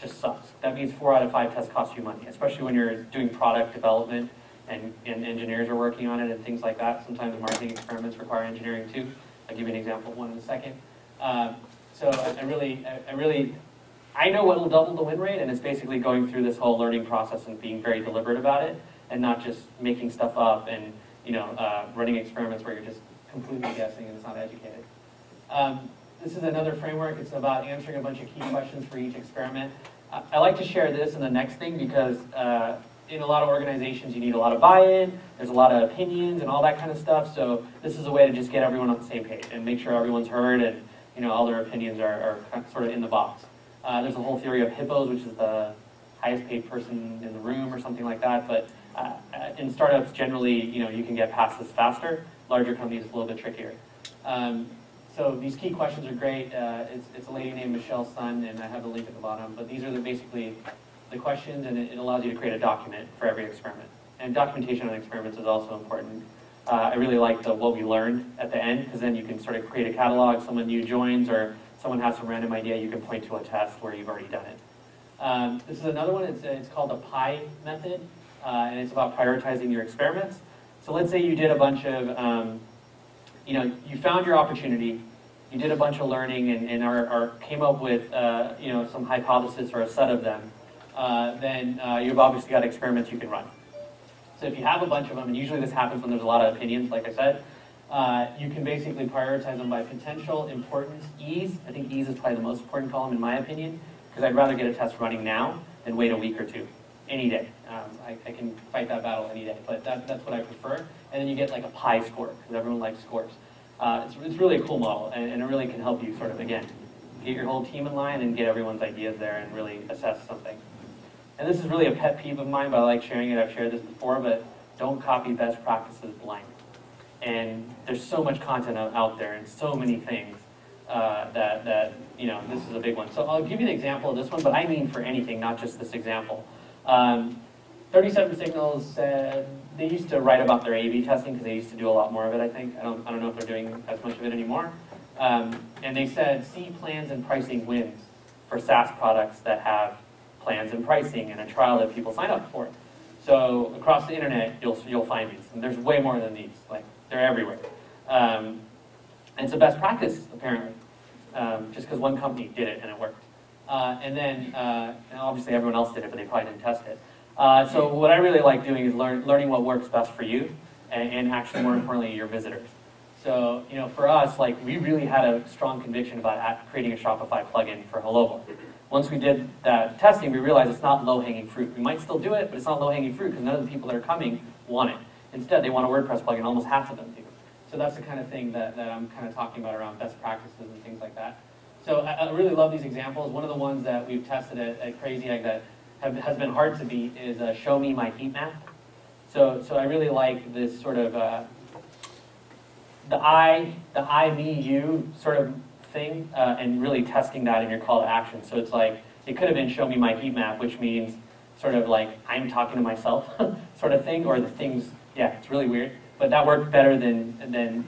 just sucks. That means 4 out of 5 tests cost you money, especially when you're doing product development and engineers are working on it and things like that. Sometimes marketing experiments require engineering too. I'll give you an example of one in a second. So I know what will double the win rate, and it's basically going through this whole learning process and being very deliberate about it, and not just making stuff up and running experiments where you're just completely guessing and it's not educated. This is another framework. It's about answering a bunch of key questions for each experiment. I like to share this in the next thing because in a lot of organizations you need a lot of buy-in, there's a lot of opinions and all that kind of stuff, so this is a way to just get everyone on the same page and make sure everyone's heard and all their opinions are sort of in the box. There's a whole theory of hippos, which is the highest paid person in the room or something like that, but in startups generally you can get past this faster. Larger companies it's a little bit trickier. So these key questions are great. It's a lady named Michelle Sun, and I have the link at the bottom. But these are basically the questions, and it allows you to create a document for every experiment. And documentation on experiments is also important. I really like what we learned at the end, because then you can sort of create a catalog. Someone new joins, or someone has some random idea, you can point to a test where you've already done it. This is another one. It's called the PI method, and it's about prioritizing your experiments. So let's say you did a bunch of you found your opportunity, you did a bunch of learning and came up with some hypothesis or a set of them, then you've obviously got experiments you can run. So if you have a bunch of them, and usually this happens when there's a lot of opinions, like I said, you can basically prioritize them by potential, importance, ease. I think ease is probably the most important column in my opinion, because I'd rather get a test running now than wait a week or two, any day. I can fight that battle any day, but that's what I prefer. And then you get like a PI score, because everyone likes scores. It's really a cool model, and it really can help you sort of, again, get your whole team in line and get everyone's ideas there and really assess something. And this is really a pet peeve of mine, but I like sharing it. I've shared this before, but don't copy best practices blind. And there's so much content out there and so many things that this is a big one. So I'll give you an example of this one, but I mean for anything, not just this example. 37 Signals said they used to write about their A/B testing because they used to do a lot more of it, I think. I don't know if they're doing as much of it anymore. And they said, see plans and pricing wins for SaaS products that have plans and pricing and a trial that people sign up for. So across the internet, you'll find these. And there's way more than these. Like, they're everywhere. And it's a best practice, apparently, just because one company did it and it worked. And obviously everyone else did it, but they probably didn't test it. So what I really like doing is learning what works best for you, and actually more importantly, your visitors. So for us, we really had a strong conviction about creating a Shopify plugin for HelloVault. Once we did that testing, we realized it's not low-hanging fruit. We might still do it, but it's not low-hanging fruit because none of the people that are coming want it. Instead, they want a WordPress plugin, almost half of them do. So that's the kind of thing that I'm kind of talking about around best practices and things like that. So I really love these examples. One of the ones that we've tested at Crazy Egg that has been hard to beat is show me my heat map. So I really like this sort of the I, me, you sort of thing, and really testing that in your call to action. So it's like, it could have been show me my heat map, which means sort of like I'm talking to myself sort of thing, or the things, yeah, it's really weird. But that worked better than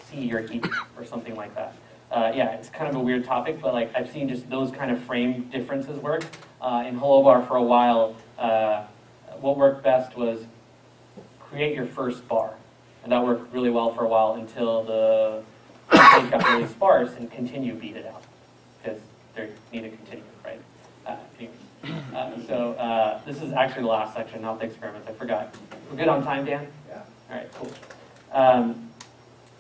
see your heat or something like that. Yeah, it's kind of a weird topic, but like I've seen just those kind of frame differences work. In Hello Bar for a while, what worked best was create your first bar. And that worked really well for a while until the page got really sparse, and continue beat it out. Because they need to continue, right? So this is actually the last section, not the experiment. I forgot. We're good on time, Dan? Yeah. All right, cool.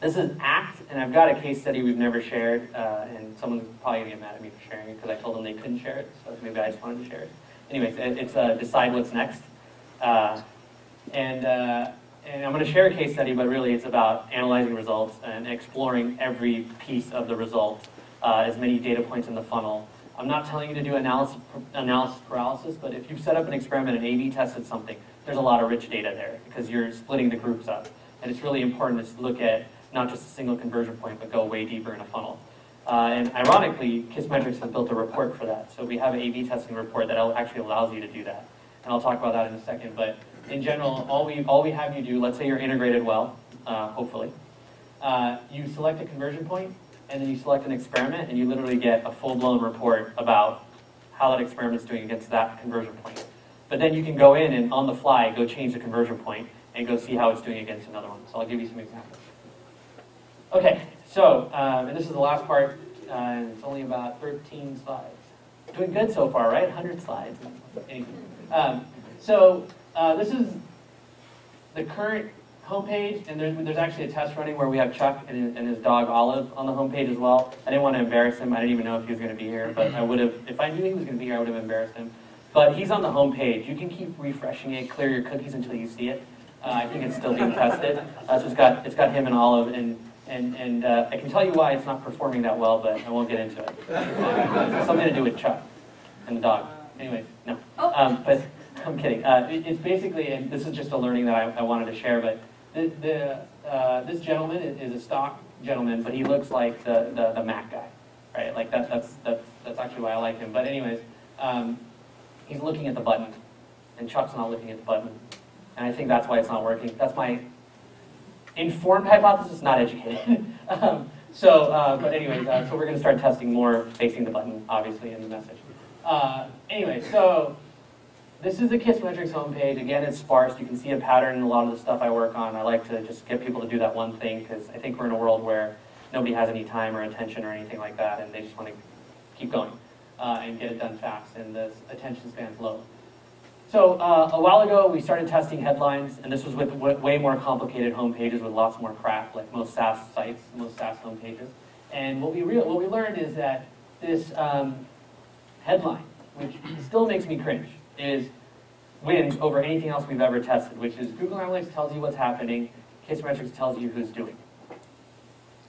This is ACT, and I've got a case study we've never shared, and someone's probably going to get mad at me for sharing it because I told them they couldn't share it, so maybe I just wanted to share it. Anyways, it's Decide What's Next. And I'm going to share a case study, but really it's about analyzing results and exploring every piece of the result, as many data points in the funnel. I'm not telling you to do analysis paralysis, but if you've set up an experiment and A/B tested something, there's a lot of rich data there because you're splitting the groups up. And it's really important to look at not just a single conversion point, but go way deeper in a funnel. And ironically, Kissmetrics has built a report for that. So we have an A/B testing report that actually allows you to do that. And I'll talk about that in a second. But in general, all we have you do, let's say you're integrated well, hopefully. You select a conversion point, and then you select an experiment, and you literally get a full-blown report about how that experiment's doing against that conversion point. But then you can go in and on the fly, go change the conversion point and go see how it's doing against another one. So I'll give you some examples. Okay, so, and this is the last part, and it's only about 13 slides. Doing good so far, right? 100 slides. This is the current homepage, and there's actually a test running where we have Chuck and his dog Olive on the homepage as well. I didn't want to embarrass him. I didn't even know if he was going to be here, but I would have, if I knew he was going to be here, I would have embarrassed him. But he's on the homepage. You can keep refreshing it, clear your cookies until you see it. I think it's still being tested. So it's got him and Olive, and I can tell you why it's not performing that well, but I won't get into it. It's something to do with Chuck and the dog. Anyway, no. But I'm kidding. It's basically, and this is just a learning that I wanted to share, but this gentleman is a stock gentleman, but he looks like the Mac guy, right? Like that's actually why I like him. But anyways, he's looking at the button, and Chuck's not looking at the button, and I think that's why it's not working. That's my informed hypothesis, not educated. But anyways, so we're going to start testing more facing the button, obviously, in the message. Anyway, so this is the Kissmetrics homepage. Again, it's sparse. You can see a pattern in a lot of the stuff I work on. I like to just get people to do that one thing because I think we're in a world where nobody has any time or attention or anything like that, and they just want to keep going and get it done fast, and the attention span's low. So a while ago, we started testing headlines, and this was with way more complicated homepages with lots more crap, like most SaaS sites, most SaaS homepages. And what we learned is that this headline, which still makes me cringe, wins over anything else we've ever tested, which is Google Analytics tells you what's happening, Kissmetrics tells you who's doing.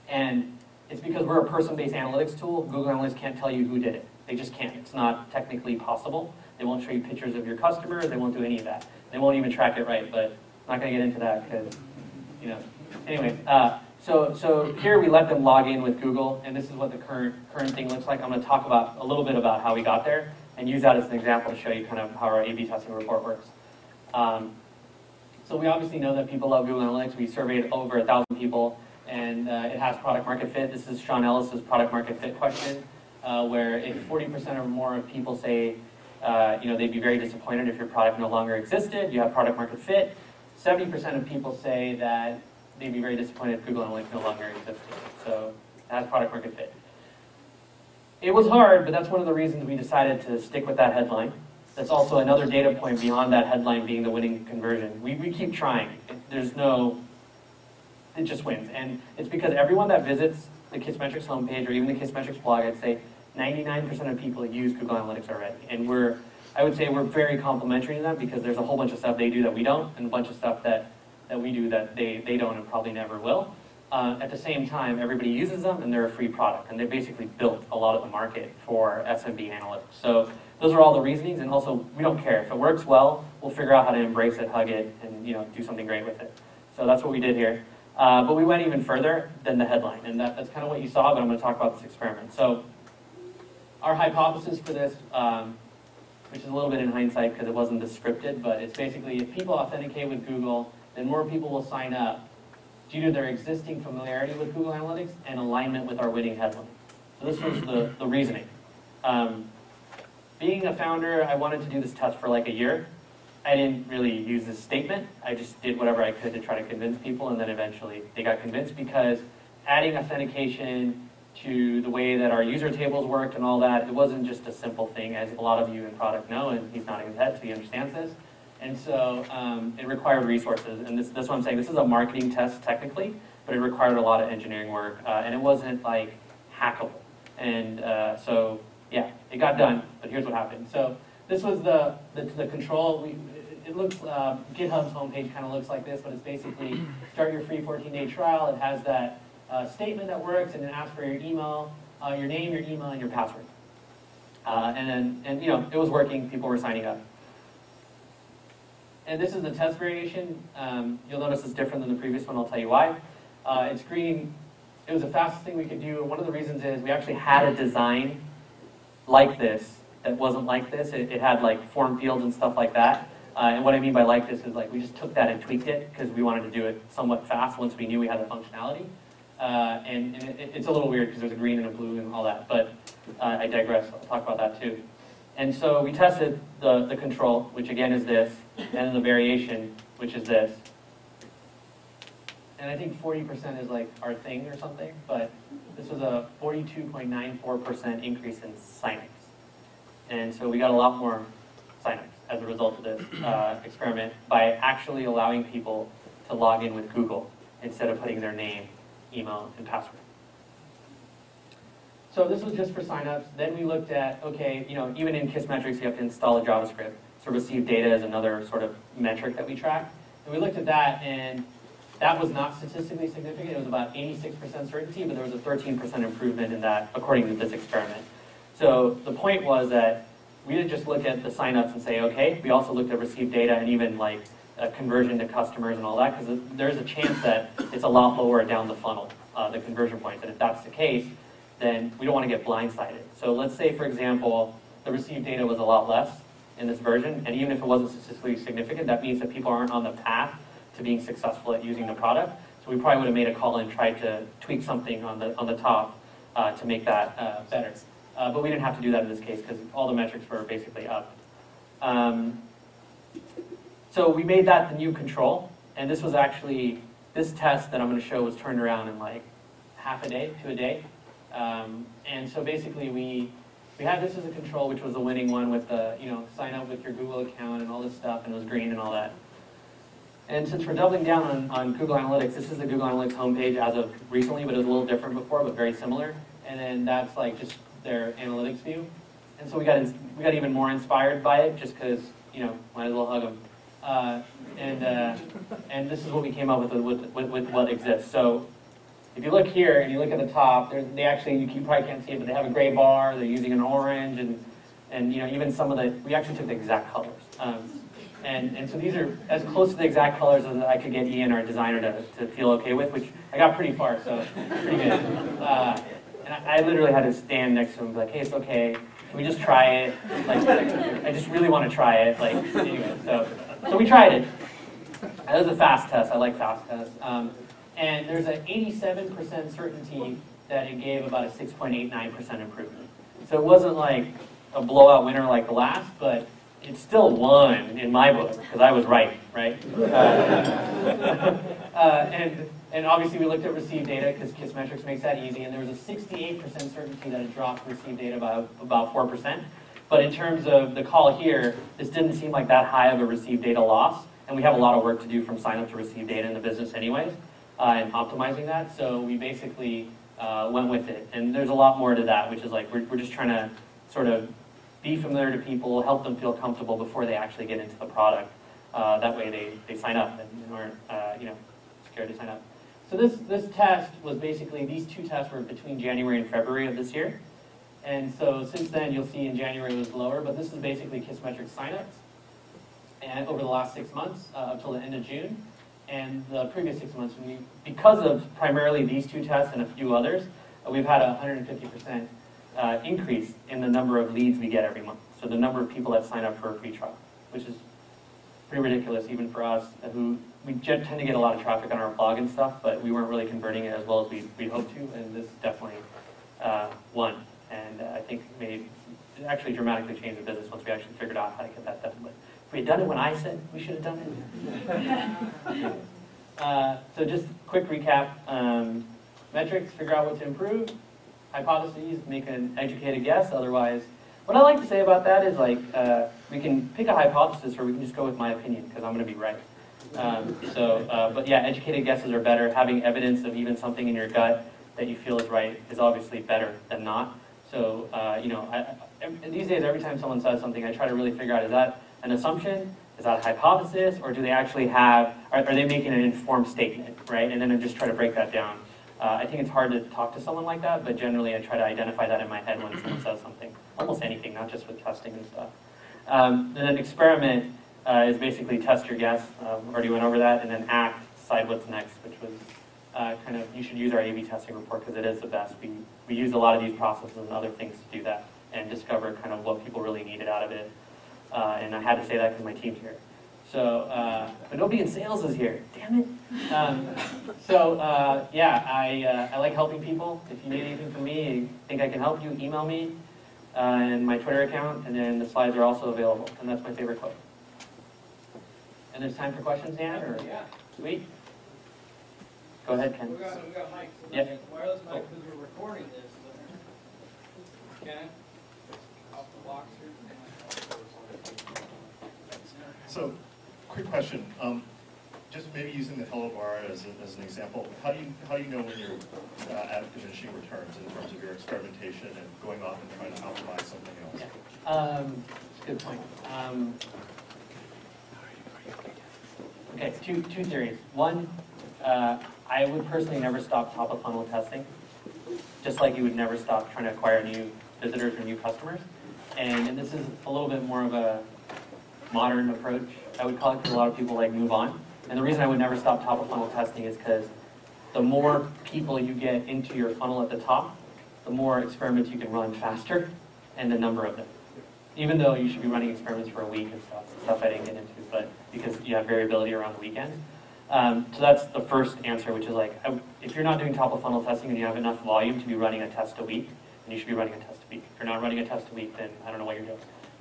And it's because we're a person-based analytics tool. Google Analytics can't tell you who did it. They just can't. It's not technically possible. They won't show you pictures of your customers. They won't do any of that. They won't even track it right, but I'm not going to get into that because, you know. Anyway, so here we let them log in with Google, and this is what the current thing looks like. I'm going to talk about a little bit about how we got there and use that as an example to show you kind of how our A/B testing report works. So we obviously know that people love Google Analytics. We surveyed over 1,000 people, and it has product market fit. This is Sean Ellis's product market fit question, where if 40% or more of people say they'd be very disappointed if your product no longer existed, you have product market fit. 70% of people say that they'd be very disappointed if Google Analytics no longer existed. So it has product market fit. It was hard, but that's one of the reasons we decided to stick with that headline. That's also another data point beyond that headline being the winning conversion. We keep trying. It just wins. And it's because everyone that visits the Kissmetrics homepage or even the Kissmetrics blog, I'd say 99% of people use Google Analytics already. And we're I would say we're very complementary to them because there's a whole bunch of stuff they do that we don't, and a bunch of stuff that we do that they don't and probably never will. At the same time, everybody uses them, and they're a free product, and they basically built a lot of the market for SMB analytics. So those are all the reasonings, and also we don't care. If it works well, we'll figure out how to embrace it, hug it, and do something great with it. So that's what we did here. But we went even further than the headline, and that's kind of what you saw, but I'm going to talk about this experiment. So our hypothesis for this, which is a little bit in hindsight because it wasn't this scripted, but it's basically if people authenticate with Google, then more people will sign up due to their existing familiarity with Google Analytics and alignment with our winning headline. So this was the reasoning. Being a founder, I wanted to do this test for like a year. I didn't really use this statement. I just did whatever I could to try to convince people, and then eventually they got convinced because adding authentication to the way that our user tables worked and all that, it wasn't just a simple thing, as a lot of you in product know, and he's nodding his head, so he understands this. And so it required resources, and that's what I'm saying. This is a marketing test technically, but it required a lot of engineering work, and it wasn't like hackable. And so yeah, it got done, but here's what happened. So this was the control. It looks, GitHub's homepage kind of looks like this, but it's basically start your free 14-day trial. It has that statement that works, and it asks for your email, your name, your email, and your password. And it was working. People were signing up. And this is the test variation. You'll notice it's different than the previous one. I'll tell you why. It's green. It was the fastest thing we could do. One of the reasons is we actually had a design like this that wasn't like this. It had like form fields and stuff like that. And what I mean by like this is like we just took that and tweaked it because we wanted to do it somewhat fast once we knew we had the functionality. And it's a little weird because there's a green and a blue and all that, but I digress. I'll talk about that too. And so we tested the control, which again is this, and then the variation, which is this. And I think 40% is like our thing or something, but this was a 42.94% increase in signups. And so we got a lot more signups as a result of this experiment by actually allowing people to log in with Google instead of putting their name, email, and password. So this was just for signups. Then we looked at, okay, even in Kissmetrics, you have to install a JavaScript. So receive data is another sort of metric that we track. And we looked at that, and that was not statistically significant. It was about 86% certainty, but there was a 13% improvement in that according to this experiment. So the point was that we didn't just look at the signups and say, okay, we also looked at received data and even like conversion to customers and all that, because there's a chance that it's a lot lower down the funnel, the conversion points. And if that's the case, then we don't want to get blindsided. So let's say, for example, the received data was a lot less in this version, and even if it wasn't statistically significant, that means that people aren't on the path to being successful at using the product. So we probably would have made a call and tried to tweak something on the top to make that better. But we didn't have to do that in this case because all the metrics were basically up. So we made that the new control, and this was actually, this test that I'm going to show was turned around in like half a day to a day. And so basically we had this as a control, which was the winning one with the, sign up with your Google account and all this stuff, and it was green and all that. And since we're doubling down on Google Analytics, this is the Google Analytics homepage as of recently, but it was a little different before, but very similar. And then that's like just their analytics view. And so we got even more inspired by it, just because, might as well hug them. And this is what we came up with what exists. So if you look here and you look at the top, they actually, you probably can't see it, but they have a gray bar. They're using an orange, and even some of we actually took the exact colors. And so these are as close to the exact colors as I could get Ian, our designer, to feel okay with, which I got pretty far, so pretty good. And I literally had to stand next to him and be like, hey, it's okay. Can we just try it? Like, I just really want to try it. Like, anyway, so we tried it. That was a fast test. I like fast tests. And there's an 87% certainty that it gave about a 6.89% improvement. So it wasn't like a blowout winner like the last, but it still won in my book because I was right? And obviously we looked at received data because Kissmetrics makes that easy, and there was a 68% certainty that it dropped received data by about 4%. But in terms of the call here, this didn't seem like that high of a received data loss, and we have a lot of work to do from sign up to receive data in the business anyways, and optimizing that. So we basically went with it. And there's a lot more to that, which is like we're just trying to sort of be familiar to people, help them feel comfortable before they actually get into the product. That way they sign up and aren't scared to sign up. So this test was basically, these two tests were between January and February of this year. And so since then, you'll see in January it was lower, but this is basically Kissmetrics signups and over the last 6 months up till the end of June. And the previous 6 months, because of primarily these two tests and a few others, we've had a 150% increase in the number of leads we get every month. So the number of people that sign up for a free trial, which is pretty ridiculous even for us, who we tend to get a lot of traffic on our blog and stuff, but we weren't really converting it as well as we'd hoped to, and this definitely won. And I think it actually dramatically changed the business once we actually figured out how to get that done. But if we had done it when I said we should have done it. So just quick recap. Metrics, figure out what to improve. Hypotheses, make an educated guess. Otherwise, what I like to say about that is we can pick a hypothesis or we can just go with my opinion because I'm going to be right. But yeah, educated guesses are better. Having evidence of even something in your gut that you feel is right is obviously better than not. So, these days, every time someone says something, I try to really figure out, is that an assumption? Is that a hypothesis? Or do they actually are they making an informed statement, right? And then I just try to break that down. I think it's hard to talk to someone like that, but generally I try to identify that in my head when someone says something. Almost anything, not just with testing and stuff. And then experiment is basically test your guess. Already went over that. And then act, decide what's next, which was you should use our A/B testing report because it is the best. We use a lot of these processes and other things to do that and discover kind of what people really needed out of it. And I had to say that because my team's here. So, but nobody in sales is here. Damn it. I like helping people. If you need anything from me, you think I can help you, email me and my Twitter account, and then the slides are also available. And that's my favorite quote. And there's time for questions, Dan? Or? Yeah. Sweet. Go ahead, Ken. We got mics. Yeah. Wireless mic because we're recording this. Ken, off the box here. So, quick question. Just maybe using the hello bar as an example. How do you know when you're at diminishing returns in terms of your experimentation and going off and trying to optimize something else? Yeah. Good point. Okay, two theories. One, I would personally never stop top of funnel testing, just like you would never stop trying to acquire new visitors or new customers. And this is a little bit more of a modern approach, I would call it, because a lot of people move on. And the reason I would never stop top of funnel testing is because the more people you get into your funnel at the top, the more experiments you can run faster, and the number of them. Even though you should be running experiments for a week and stuff I didn't get into, but because you have variability around the weekend. So that's the first answer, which is if you're not doing top of funnel testing and you have enough volume to be running a test a week, then you should be running a test a week. If you're not running a test a week, then I don't know what you're doing.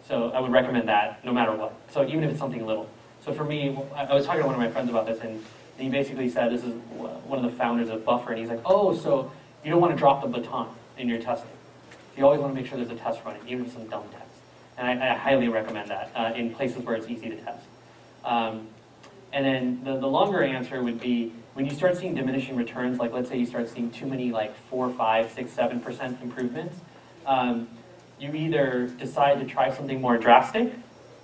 So I would recommend that no matter what. So even if it's something little. So for me, I was talking to one of my friends about this, and he basically said, this is one of the founders of Buffer, and he's like, oh, so you don't want to drop the baton in your testing. You always want to make sure there's a test running, even if it's some dumb test. And I highly recommend that in places where it's easy to test. And then the longer answer would be, when you start seeing diminishing returns, let's say you start seeing too many 4, 5, 6, 7% improvements, you either decide to try something more drastic,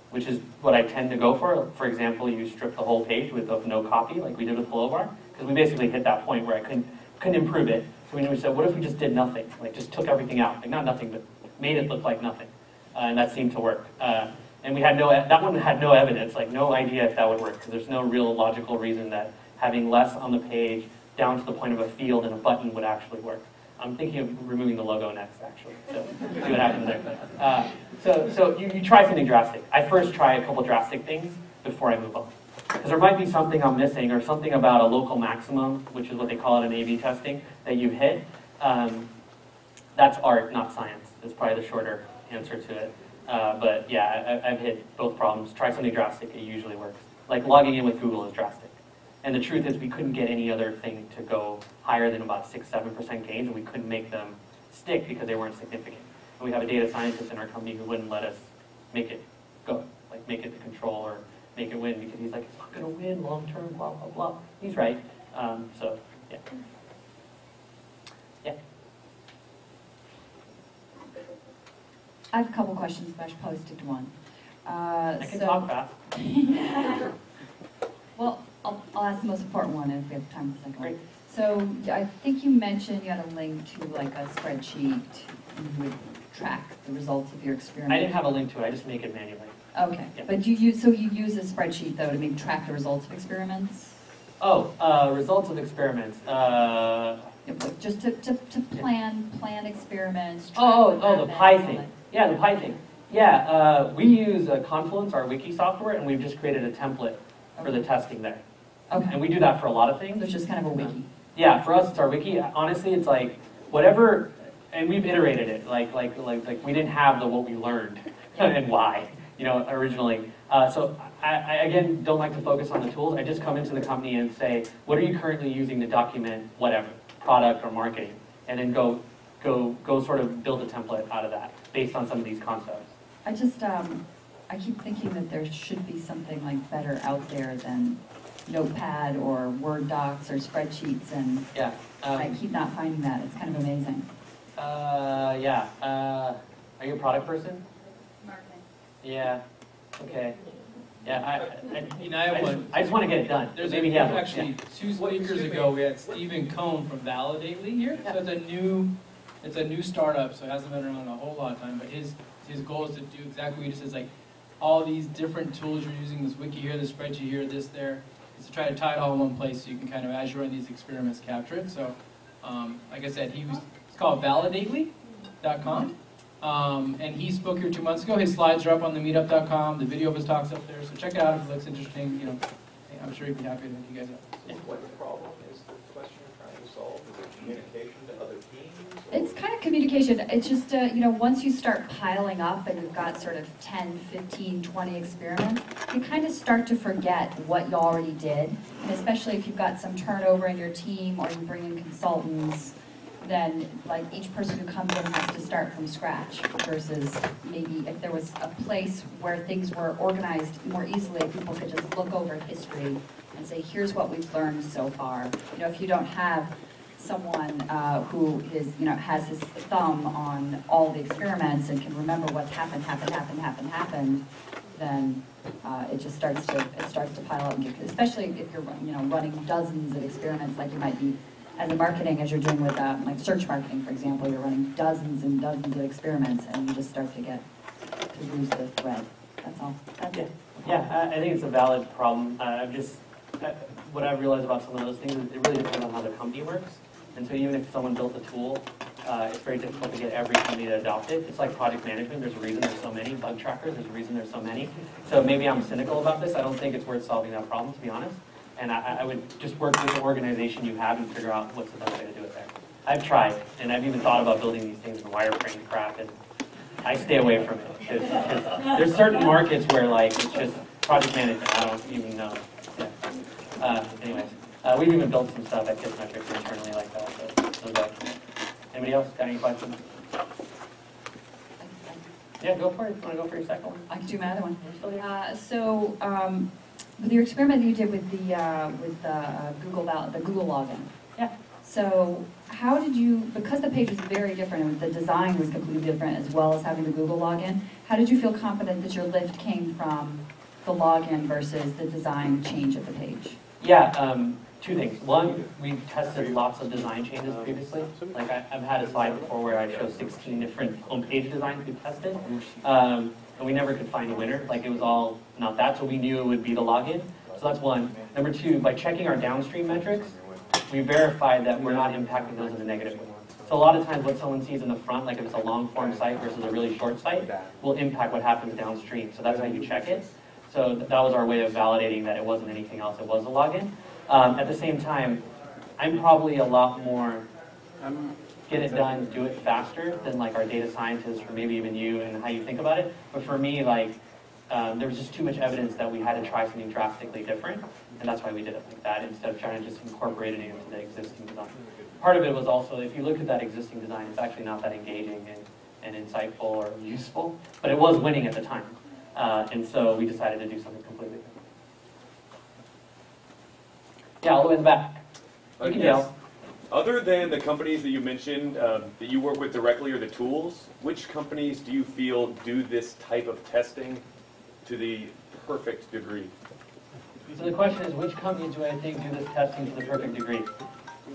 which is what I tend to go for. For example, you strip the whole page with no copy, like we did with Hello Bar, because we basically hit that point where I couldn't improve it. So we said, what if we just did nothing? Just took everything out, not nothing, but made it look like nothing. And that seemed to work. And we had that one had no evidence, no idea if that would work, because there's no real logical reason that having less on the page down to the point of a field and a button would actually work. I'm thinking of removing the logo next, actually, so see what happens there. So you try something drastic. I first try a couple drastic things before I move on. Because there might be something I'm missing, or something about a local maximum, which is what they call it in A/B testing, that you hit. That's art, not science. That's probably the shorter answer to it. But yeah, I've hit both problems. Try something drastic, it usually works. Like logging in with Google is drastic. And the truth is we couldn't get any other thing to go higher than about 6, 7% gains, and we couldn't make them stick because they weren't significant. And we have a data scientist in our company who wouldn't let us make it go, make it the control or make it win, because he's like, it's not going to win long term, blah, blah, blah. He's right. So, yeah. Yeah. I have a couple questions, but I should probably stick to one. I can talk fast. Well, I'll ask the most important one, and if we have time for the second one. Great. So I think you mentioned you had a link to like a spreadsheet, and you would track the results of your experiment. I didn't have a link to it. I just make it manually. Okay, Yeah. but you use a spreadsheet though to track the results of experiments? Oh, results of experiments. Like, just to plan experiments. track Oh, what the happened, Pi all thing. that. Yeah, the Pi thing. Yeah, we use Confluence, our wiki software, and we've just created a template for the testing there. Okay, And we do that for a lot of so things. it's just kind of a wiki. Yeah, for us, it's our wiki. Honestly, it's like whatever, and we've iterated it. Like we didn't have the what we learned and why, originally. So I again don't like to focus on the tools. I just come into the company and say, what are you currently using to document whatever product or marketing, and then go sort of build a template out of that based on some of these concepts. I just, I keep thinking that there should be something like better out there than Notepad or Word docs or spreadsheets, and Yeah. I keep not finding that. It's kind of amazing. Yeah. Are you a product person? Marketing. Yeah. Okay. Yeah. I just want to get it done. There's Maybe he has one. actually 2 speakers ago, we had Stephen Cohn from Validately here. So it's a new startup, so it hasn't been around a whole lot of time, but his goal is to do exactly what he just says, like all these different tools you're using, this wiki here, this spreadsheet here, this there, is to try to tie it all in one place so you can kind of, as you run these experiments, capture it. So, like I said, it's called Validately.com. And he spoke here 2 months ago. His slides are up on the Meetup.com. The video of his talk's up there. So check it out if it looks interesting. I'm sure he'd be happy to hook you guys up. What problem is the question you're trying to solve? Is it communication to other teams? It's kind of communication. It's just, once you start piling up and you've got sort of 10, 15, 20 experiments, you kind of start to forget what you already did. And especially if you've got some turnover in your team or you bring in consultants, then like each person who comes in has to start from scratch versus maybe if there was a place where things were organized more easily, people could just look over history and say, here's what we've learned so far. If you don't have someone who is, has his thumb on all the experiments and can remember what's happened, then it just starts to pile up. Especially if you're, running dozens of experiments, like you might be as a marketing, as you're doing with like search marketing, for example, you're running dozens and dozens of experiments, and you just start to lose the thread. That's all. That's it. Yeah, I think it's a valid problem. What I've realized about some of those things is it really depends on how the company works. And so even if someone built a tool, it's very difficult to get every company to adopt it. It's like project management. There's a reason there's so many bug trackers. There's a reason there's so many. So maybe I'm cynical about this. I don't think it's worth solving that problem, to be honest. And I would just work with the organization you have and figure out what's the best way to do it there. I've tried, and I've even thought about building these things in wireframe crap, and I stay away from it. Because there's certain markets where like it's just project management. I don't even know. Yeah. Anyways, we've even built some stuff at Kissmetrics internally like that. So anybody else got any questions? Yeah, go for it. You want to go for your second one? I can do my other one. With your experiment that you did with the Google login. Yeah. So how did you, because the page was very different and the design was completely different as well as having the Google login, how did you feel confident that your lift came from the login versus the design change of the page? Yeah, 2 things. One, we've tested lots of design changes previously. Like I've had a slide before where I show 16 different homepage designs we've tested. And we never could find a winner. Like it was all not that, so we knew it would be the login. So that's one. Number 2, by checking our downstream metrics, we verified that we're not impacting those in a negative way. So a lot of times what someone sees in the front, like if it's a long form site versus a really short site, will impact what happens downstream. So that's how you check it. So that was our way of validating that it wasn't anything else, it was a login. At the same time, I'm probably a lot more get it done, do it faster than like our data scientists or maybe even you and how you think about it. But for me, like there was just too much evidence that we had to try something drastically different, and that's why we did it like that instead of trying to just incorporate it into the existing design. Part of it was also, if you look at that existing design, it's actually not that engaging and insightful or useful, but it was winning at the time. And so we decided to do something completely different. Yeah, all the way in the back. You can yell. Other than the companies that you mentioned that you work with directly or the tools, which companies do you feel do this type of testing to the perfect degree? So the question is, which companies do I think do this testing to the perfect degree?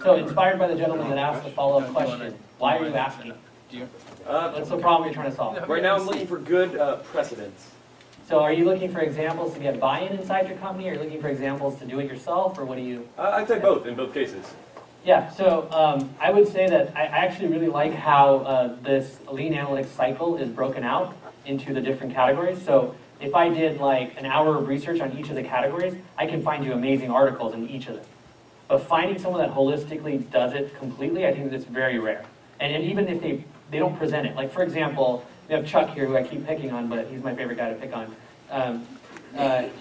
So inspired by the gentleman that asked the follow-up question, why are you asking? What's the problem you're trying to solve? Right now I'm looking for good precedents. So are you looking for examples to get buy-in inside your company? Are you looking for examples to do it yourself? Or what do you? I'd say both in both cases. Yeah, so I would say that I actually really like how this lean analytics cycle is broken out into the different categories. So if I did like an hour of research on each of the categories, I can find you amazing articles in each of them. But finding someone that holistically does it completely, I think that's very rare. And even if they don't present it. Like for example, we have Chuck here, who I keep picking on, but he's my favorite guy to pick on.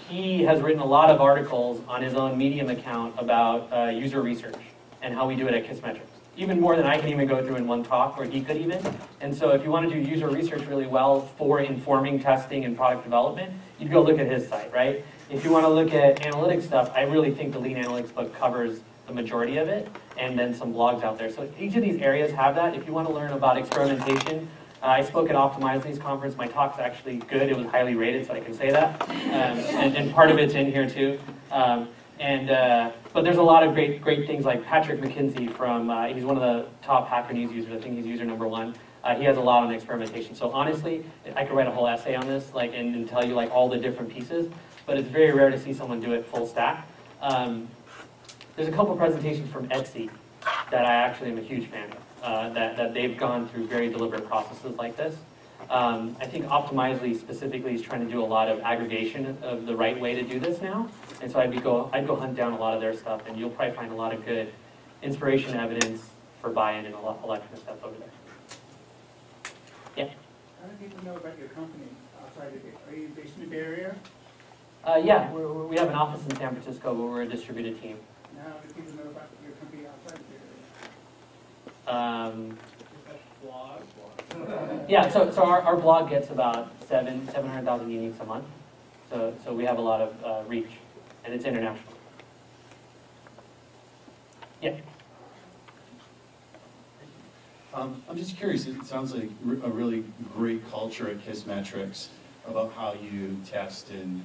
He has written a lot of articles on his own Medium account about user research and how we do it at Kissmetrics. Even more than I can even go through in one talk, or he could even. And so if you want to do user research really well for informing testing and product development, you'd go look at his site, right? If you want to look at analytics stuff, I really think the Lean Analytics book covers the majority of it, and then some blogs out there. So each of these areas have that. If you want to learn about experimentation, I spoke at Optimizely's conference. My talk's actually good. It was highly rated, so I can say that. And part of it's in here too. But there's a lot of great things like Patrick McKinsey from, he's one of the top Hacker News users. I think he's user #1. He has a lot on experimentation. So honestly, I could write a whole essay on this, like, and tell you like all the different pieces. But it's very rare to see someone do it full stack. There's a couple presentations from Etsy that I actually am a huge fan of. That they've gone through very deliberate processes like this. I think Optimizely specifically is trying to do a lot of aggregation of the right way to do this now. And so I'd go hunt down a lot of their stuff, and you'll probably find a lot of good inspiration evidence for buy-in and a lot kind of stuff over there. Yeah? How do people know about your company outside of it? Are you based in the Bay Area? Yeah, we have an office in San Francisco, but we're a distributed team. Now, how do people know about your company outside of the Bay Area? Yeah, so our blog gets about 700,000 uniques a month. So we have a lot of reach, and it's international. Yeah. I'm just curious, it sounds like a really great culture at Kissmetrics about how you test and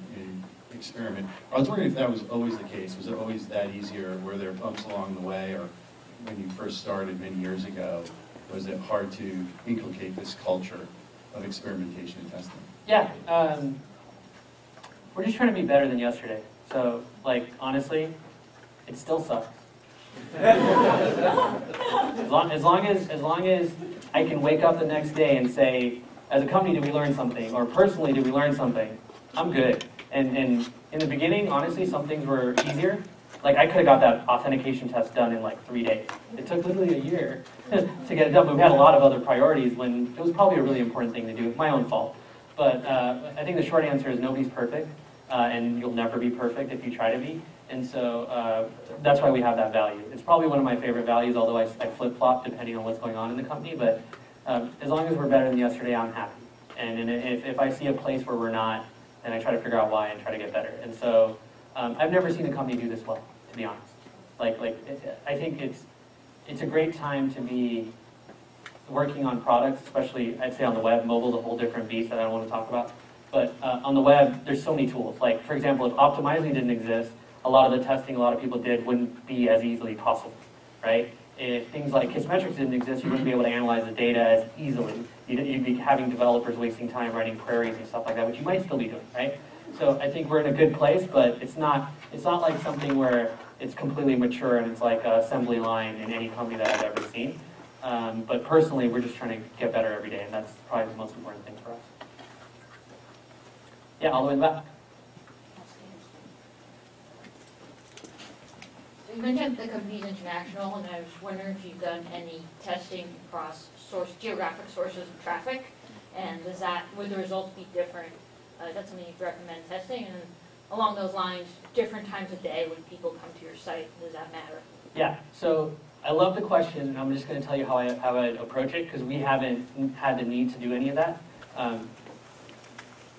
experiment. I was wondering if that was always the case. Was it always that easy, or were there bumps along the way, or when you first started many years ago, was it hard to inculcate this culture of experimentation and testing? Yeah, we're just trying to be better than yesterday. So, like, honestly, it still sucks. As long as I can wake up the next day and say, as a company, did we learn something? Or personally, did we learn something? I'm good. And in the beginning, honestly, some things were easier. Like, I could have got that authentication test done in like 3 days. It took literally a year to get it done, but we had a lot of other priorities when it was probably a really important thing to do. It's my own fault. But I think the short answer is nobody's perfect, and you'll never be perfect if you try to be. And so that's why we have that value. It's probably one of my favorite values, although I flip-flop depending on what's going on in the company. But as long as we're better than yesterday, I'm happy. And if I see a place where we're not, then I try to figure out why and try to get better. And so I've never seen a company do this well, to be honest. I think it's a great time to be working on products, especially, I'd say on the web. Mobile's a whole different beast that I don't want to talk about. But on the web, there's so many tools. Like, for example, if Optimizely didn't exist, a lot of the testing a lot of people did wouldn't be as easily possible, right? If things like Kissmetrics didn't exist, you wouldn't be able to analyze the data as easily. You'd be having developers wasting time writing queries and stuff like that, which you might still be doing, right? So I think we're in a good place, but it's not like something where it's completely mature and it's like an assembly line in any company that I've ever seen. But personally, we're just trying to get better every day, and that's probably the most important thing for us. Yeah, all the way in the back. You mentioned the company's international, and I was wondering if you've done any testing across geographic sources of traffic, and would the results be different? Is that something you'd recommend testing? And along those lines, different times of day when people come to your site, does that matter? Yeah, so I love the question, and I'm just going to tell you how I approach it, because we haven't had the need to do any of that.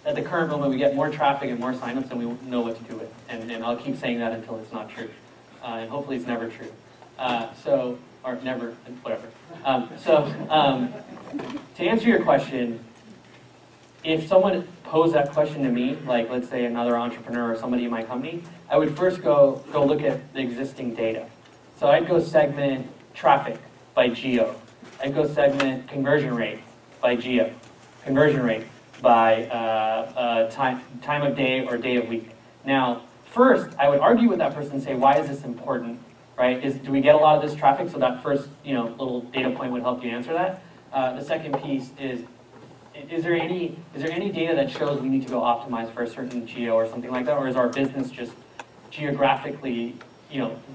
At the current moment, we get more traffic and more signups than we know what to do with, and I'll keep saying that until it's not true. And hopefully it's never true. So or never, whatever. To answer your question, if someone posed that question to me, like let's say another entrepreneur or somebody in my company, I would first go look at the existing data. So I'd go segment traffic by geo. I'd go segment conversion rate by geo. Conversion rate by time of day or day of week. Now, first, I would argue with that person and say, why is this important, right? Do we get a lot of this traffic? So that first, little data point would help you answer that. The second piece is there any data that shows we need to go optimize for a certain geo or something like that, or is our business just geographically,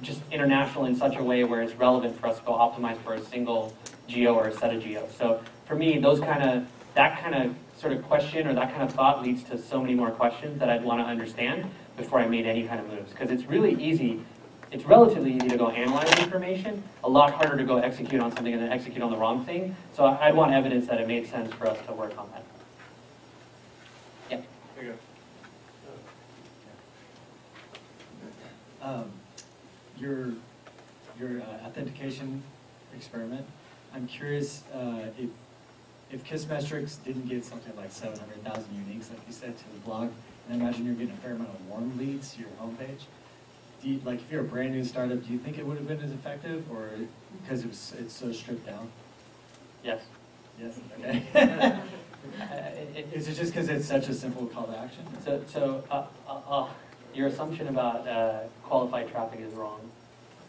just international in such a way where it's relevant for us to go optimize for a single geo or a set of geos? So for me, that kind of sort of question or that kind of thought leads to so many more questions that I'd want to understand before I made any kind of moves. Because it's really easy, it's relatively easy to go analyze information, a lot harder to go execute on something and then execute on the wrong thing. So I'd want evidence that it made sense for us to work on that. Yeah. There you go. Your authentication experiment, I'm curious if Kissmetrics didn't get something like 700,000 uniques, like you said, to the blog, and I imagine you're getting a fair amount of warm leads to your homepage. If you're a brand new startup, do you think it would have been as effective, or because it's so stripped down? Yes. Yes. Okay. Is it just because it's such a simple call to action? So your assumption about qualified traffic is wrong.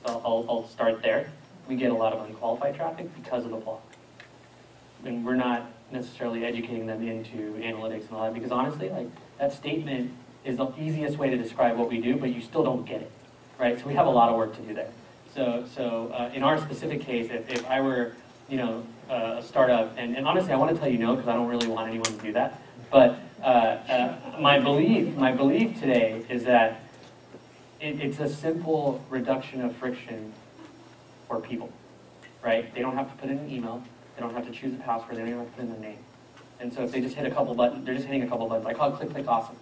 So I'll start there. We get a lot of unqualified traffic because of the blog. And we're not necessarily educating them into analytics and all that, because honestly, that statement is the easiest way to describe what we do, but you still don't get it, right? So we have a lot of work to do there. So in our specific case, if I were, a startup, and honestly, I want to tell you no, because I don't really want anyone to do that. But my belief today is that it's a simple reduction of friction for people, right? They don't have to put in an email. They don't have to choose a password. They don't even have to put in their name. And so if they just hit a couple buttons, they're just hitting a couple buttons. I call it click, click, awesome.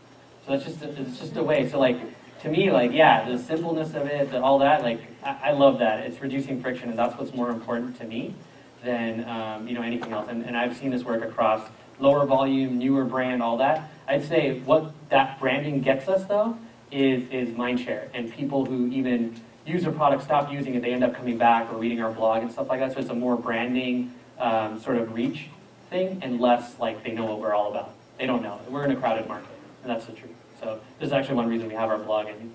So it's just a way. So to me, the simpleness of it, all that, I love that. It's reducing friction, and that's what's more important to me than anything else. And I've seen this work across lower volume, newer brand, all that. I'd say what that branding gets us though is mind share, and people who even use our product, stop using it, they end up coming back or reading our blog and stuff like that. So it's a more branding sort of reach thing, and less they know what we're all about. They don't know. We're in a crowded market, and that's the truth. So this is actually one reason we have our blog, and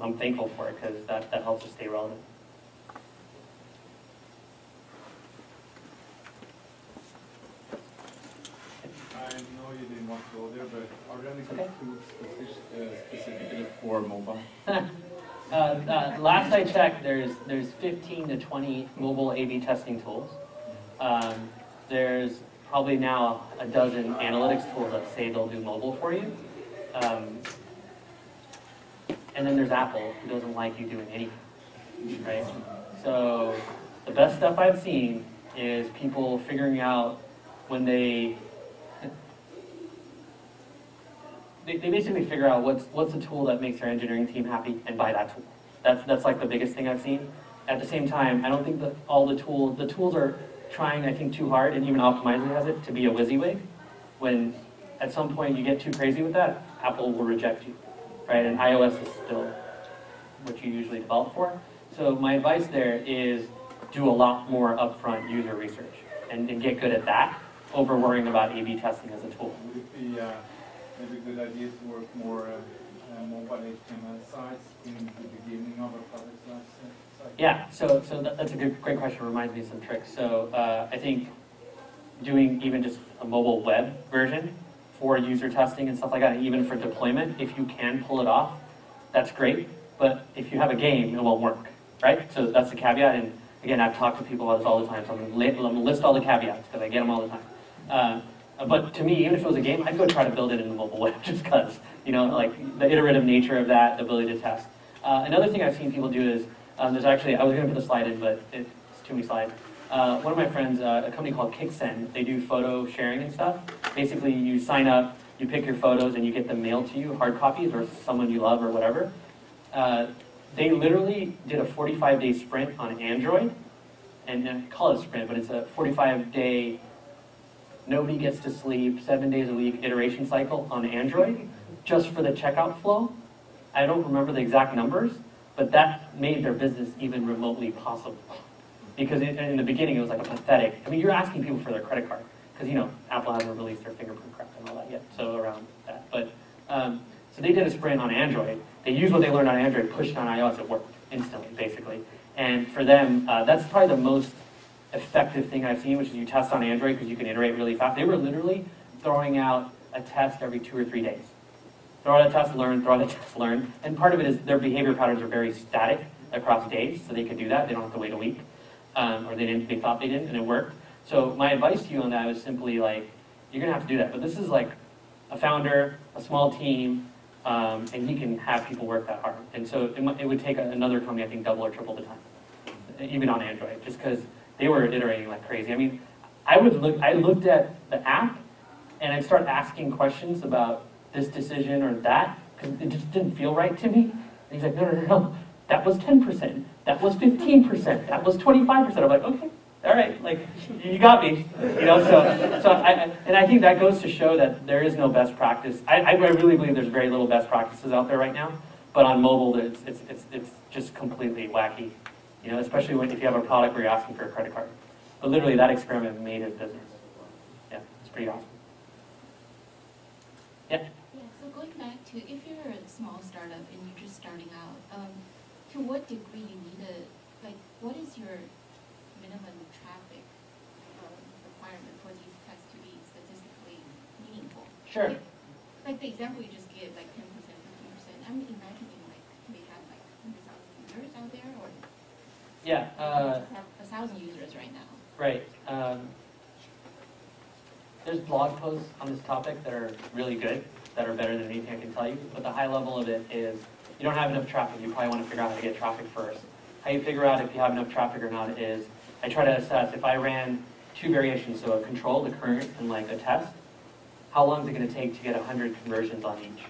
I'm thankful for it, because that helps us stay relevant. I know you didn't want to go there, but are there any tools specifically for mobile? Last I checked, there's 15 to 20 mobile A/B testing tools. There's probably now a dozen analytics tools that say they'll do mobile for you. And then there's Apple, who doesn't like you doing anything, right? So the best stuff I've seen is people figuring out when they basically figure out what's a tool that makes their engineering team happy and buy that tool. That's the biggest thing I've seen. At the same time, I don't think that all the tools are trying, I think, too hard, and even Optimizely has it, to be a WYSIWYG. When at some point you get too crazy with that, Apple will reject you, right? And iOS is still what you usually develop for. So my advice there is do a lot more upfront user research and get good at that over worrying about A/B testing as a tool. Would it be maybe a good idea to work more mobile HTML sites in the beginning of a product life cycle? Yeah, so that's a great question. Reminds me of some tricks. So I think doing even just a mobile web version for user testing and stuff like that, and even for deployment, if you can pull it off, that's great. But if you have a game, it won't work, right? So that's the caveat. And again, I've talked to people about this all the time, so I'm going to list all the caveats because I get them all the time. But to me, even if it was a game, I'd go try to build it in the mobile web just because, the iterative nature of that, the ability to test. Another thing I've seen people do is, there's actually, I was going to put a slide in, but it's too many slides. One of my friends, a company called Kicksend, they do photo sharing and stuff. Basically, you sign up, you pick your photos, and you get them mailed to you, hard copies, or someone you love or whatever. They literally did a 45-day sprint on Android and I call it a sprint, but it's a 45-day, nobody gets to sleep, 7 days a week iteration cycle on Android, just for the checkout flow. I don't remember the exact numbers, but that made their business even remotely possible. Because in the beginning, it was like a pathetic, I mean, you're asking people for their credit card, because, you know, Apple hasn't released their fingerprint crap and all that yet, so around that. But, so they did a sprint on Android. They used what they learned on Android, pushed it on iOS, it worked instantly, basically. And for them, that's probably the most effective thing I've seen, which is you test on Android because you can iterate really fast. They were literally throwing out a test every 2 or 3 days. Throw out a test, learn, throw out a test, learn. And part of it is their behavior patterns are very static across days, so they could do that. They don't have to wait a week. Or they thought they didn't, and it worked. So my advice to you on that is simply like, you're gonna have to do that. But this is like a founder, a small team, and he can have people work that hard. And so it would take another company, I think, double or triple the time, even on Android, just because they were iterating like crazy. I mean, I looked at the app, and I'd start asking questions about this decision or that, because it just didn't feel right to me. And he's like, no, that was 10%, that was 15%, that was 25%. I'm like, okay, all right, like, you got me, you know, and I think that goes to show that there is no best practice. I really believe there's very little best practices out there right now, but on mobile, it's just completely wacky, you know, especially if you have a product where you're asking for a credit card. But literally, that experiment made his business. Yeah, it's pretty awesome. Yeah? Yeah, so going back to, if you're a small startup and you're just starting out, to what degree you need what is your minimum traffic requirement for these tests to be statistically meaningful? Sure. Like the example you just gave, like 10%, 15%, I'm imagining like they have like 100,000 users out there, or yeah, they just have 1,000 users right now. Right. There's blog posts on this topic that are really good, that are better than anything I can tell you, but the high level of it is you don't have enough traffic. You probably want to figure out how to get traffic first. How you figure out if you have enough traffic or not is, I try to assess if I ran 2 variations, so a control, the current, and like a test, how long is it going to take to get 100 conversions on each?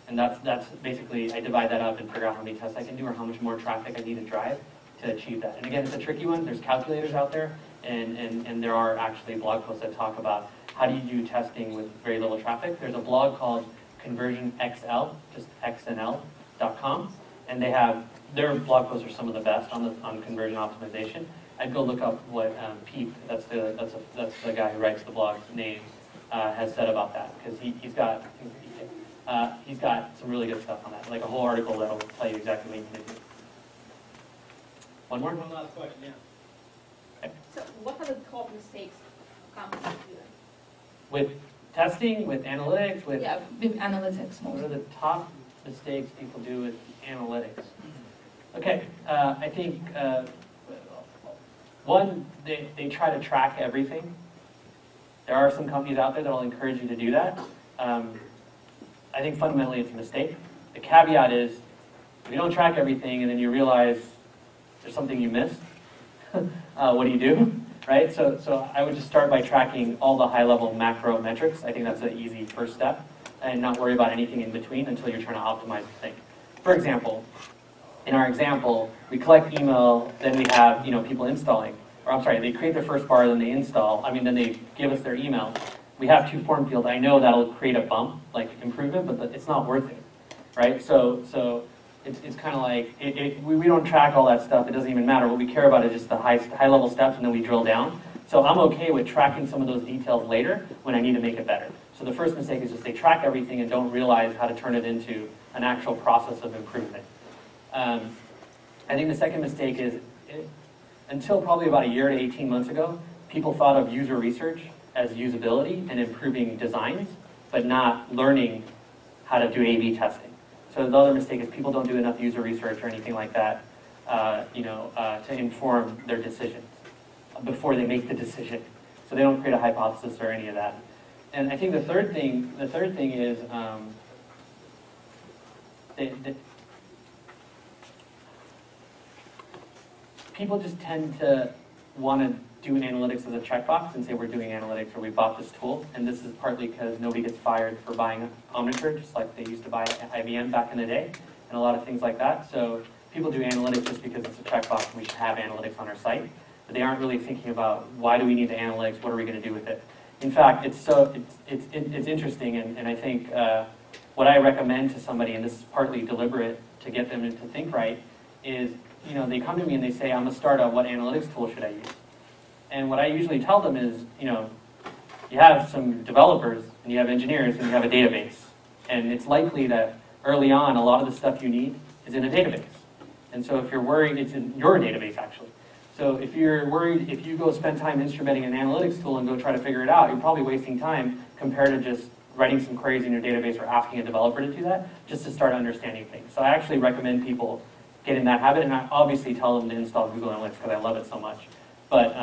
And that's basically, I divide that up and figure out how many tests I can do or how much more traffic I need to drive to achieve that. And again, it's a tricky one. There's calculators out there, and there are actually blog posts that talk about how do you do testing with very little traffic. There's a blog called ConversionXL, just xnl.com, and they have, their blog posts are some of the best on conversion optimization. I'd go look up what Pete, that's the guy who writes the blog's name, has said about that, because he's got some really good stuff on that, like a whole article that'll tell you exactly what you need to do. One more? One last question, yeah. Okay. So what are the top mistakes companies do? With testing, with analytics, with... Yeah, with analytics What are mostly. the top mistakes people do with analytics? Okay, I think one, they try to track everything. There are some companies out there that will encourage you to do that. I think fundamentally it's a mistake. The caveat is, if you don't track everything and then you realize there's something you missed, what do you do? Right? So I would just start by tracking all the high-level macro metrics. I think that's an easy first step, and not worry about anything in between until you're trying to optimize the thing. For example, in our example, we collect email, then we have people installing. Or I'm sorry, they create their first bar, then they install. Then they give us their email. We have 2 form fields. I know that'll create a bump, like improvement, but it's not worth it, right? So it's kind of like, we don't track all that stuff. It doesn't even matter. What we care about is just the high-level steps, and then we drill down. So I'm okay with tracking some of those details later when I need to make it better. So the first mistake is just they track everything and don't realize how to turn it into an actual process of improvement. I think the second mistake is, until probably about a year to 18 months ago, people thought of user research as usability and improving designs, but not learning how to do A/B testing. So the other mistake is people don't do enough user research or anything like that, to inform their decisions before they make the decision. So they don't create a hypothesis or any of that. And I think the third thing is people just tend to want to do analytics as a checkbox and say we're doing analytics or we bought this tool. And this is partly because nobody gets fired for buying Omniture, just like they used to buy IBM back in the day, and a lot of things like that. So people do analytics just because it's a checkbox and we should have analytics on our site. but they aren't really thinking about why do we need the analytics, what are we going to do with it. In fact, it's interesting, and I think what I recommend to somebody, and this is partly deliberate to get them to think right, is they come to me and they say, I'm a startup, what analytics tool should I use? And what I usually tell them is, you have some developers, and you have engineers, and you have a database. And it's likely that early on, a lot of the stuff you need is in a database. And so if you're worried, it's in your database, actually. So if you're worried, if you go spend time instrumenting an analytics tool and go try to figure it out, you're probably wasting time compared to just writing some queries in your database or asking a developer to do that, just to start understanding things. So I actually recommend people get in that habit, and I obviously tell them to install Google Analytics because I love it so much. But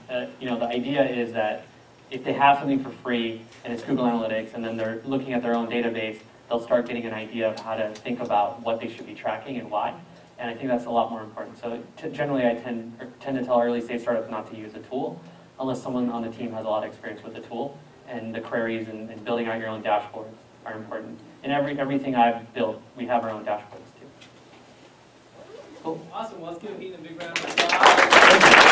the idea is that if they have something for free and it's Google Analytics, and then they're looking at their own database, they'll start getting an idea of how to think about what they should be tracking and why. And I think that's a lot more important. So generally, I tend to tell early stage startups not to use the tool unless someone on the team has a lot of experience with the tool. And the queries and building out your own dashboards are important. In everything I've built, we have our own dashboards too. Cool. Awesome. Well, let's give Hiten a big round of applause.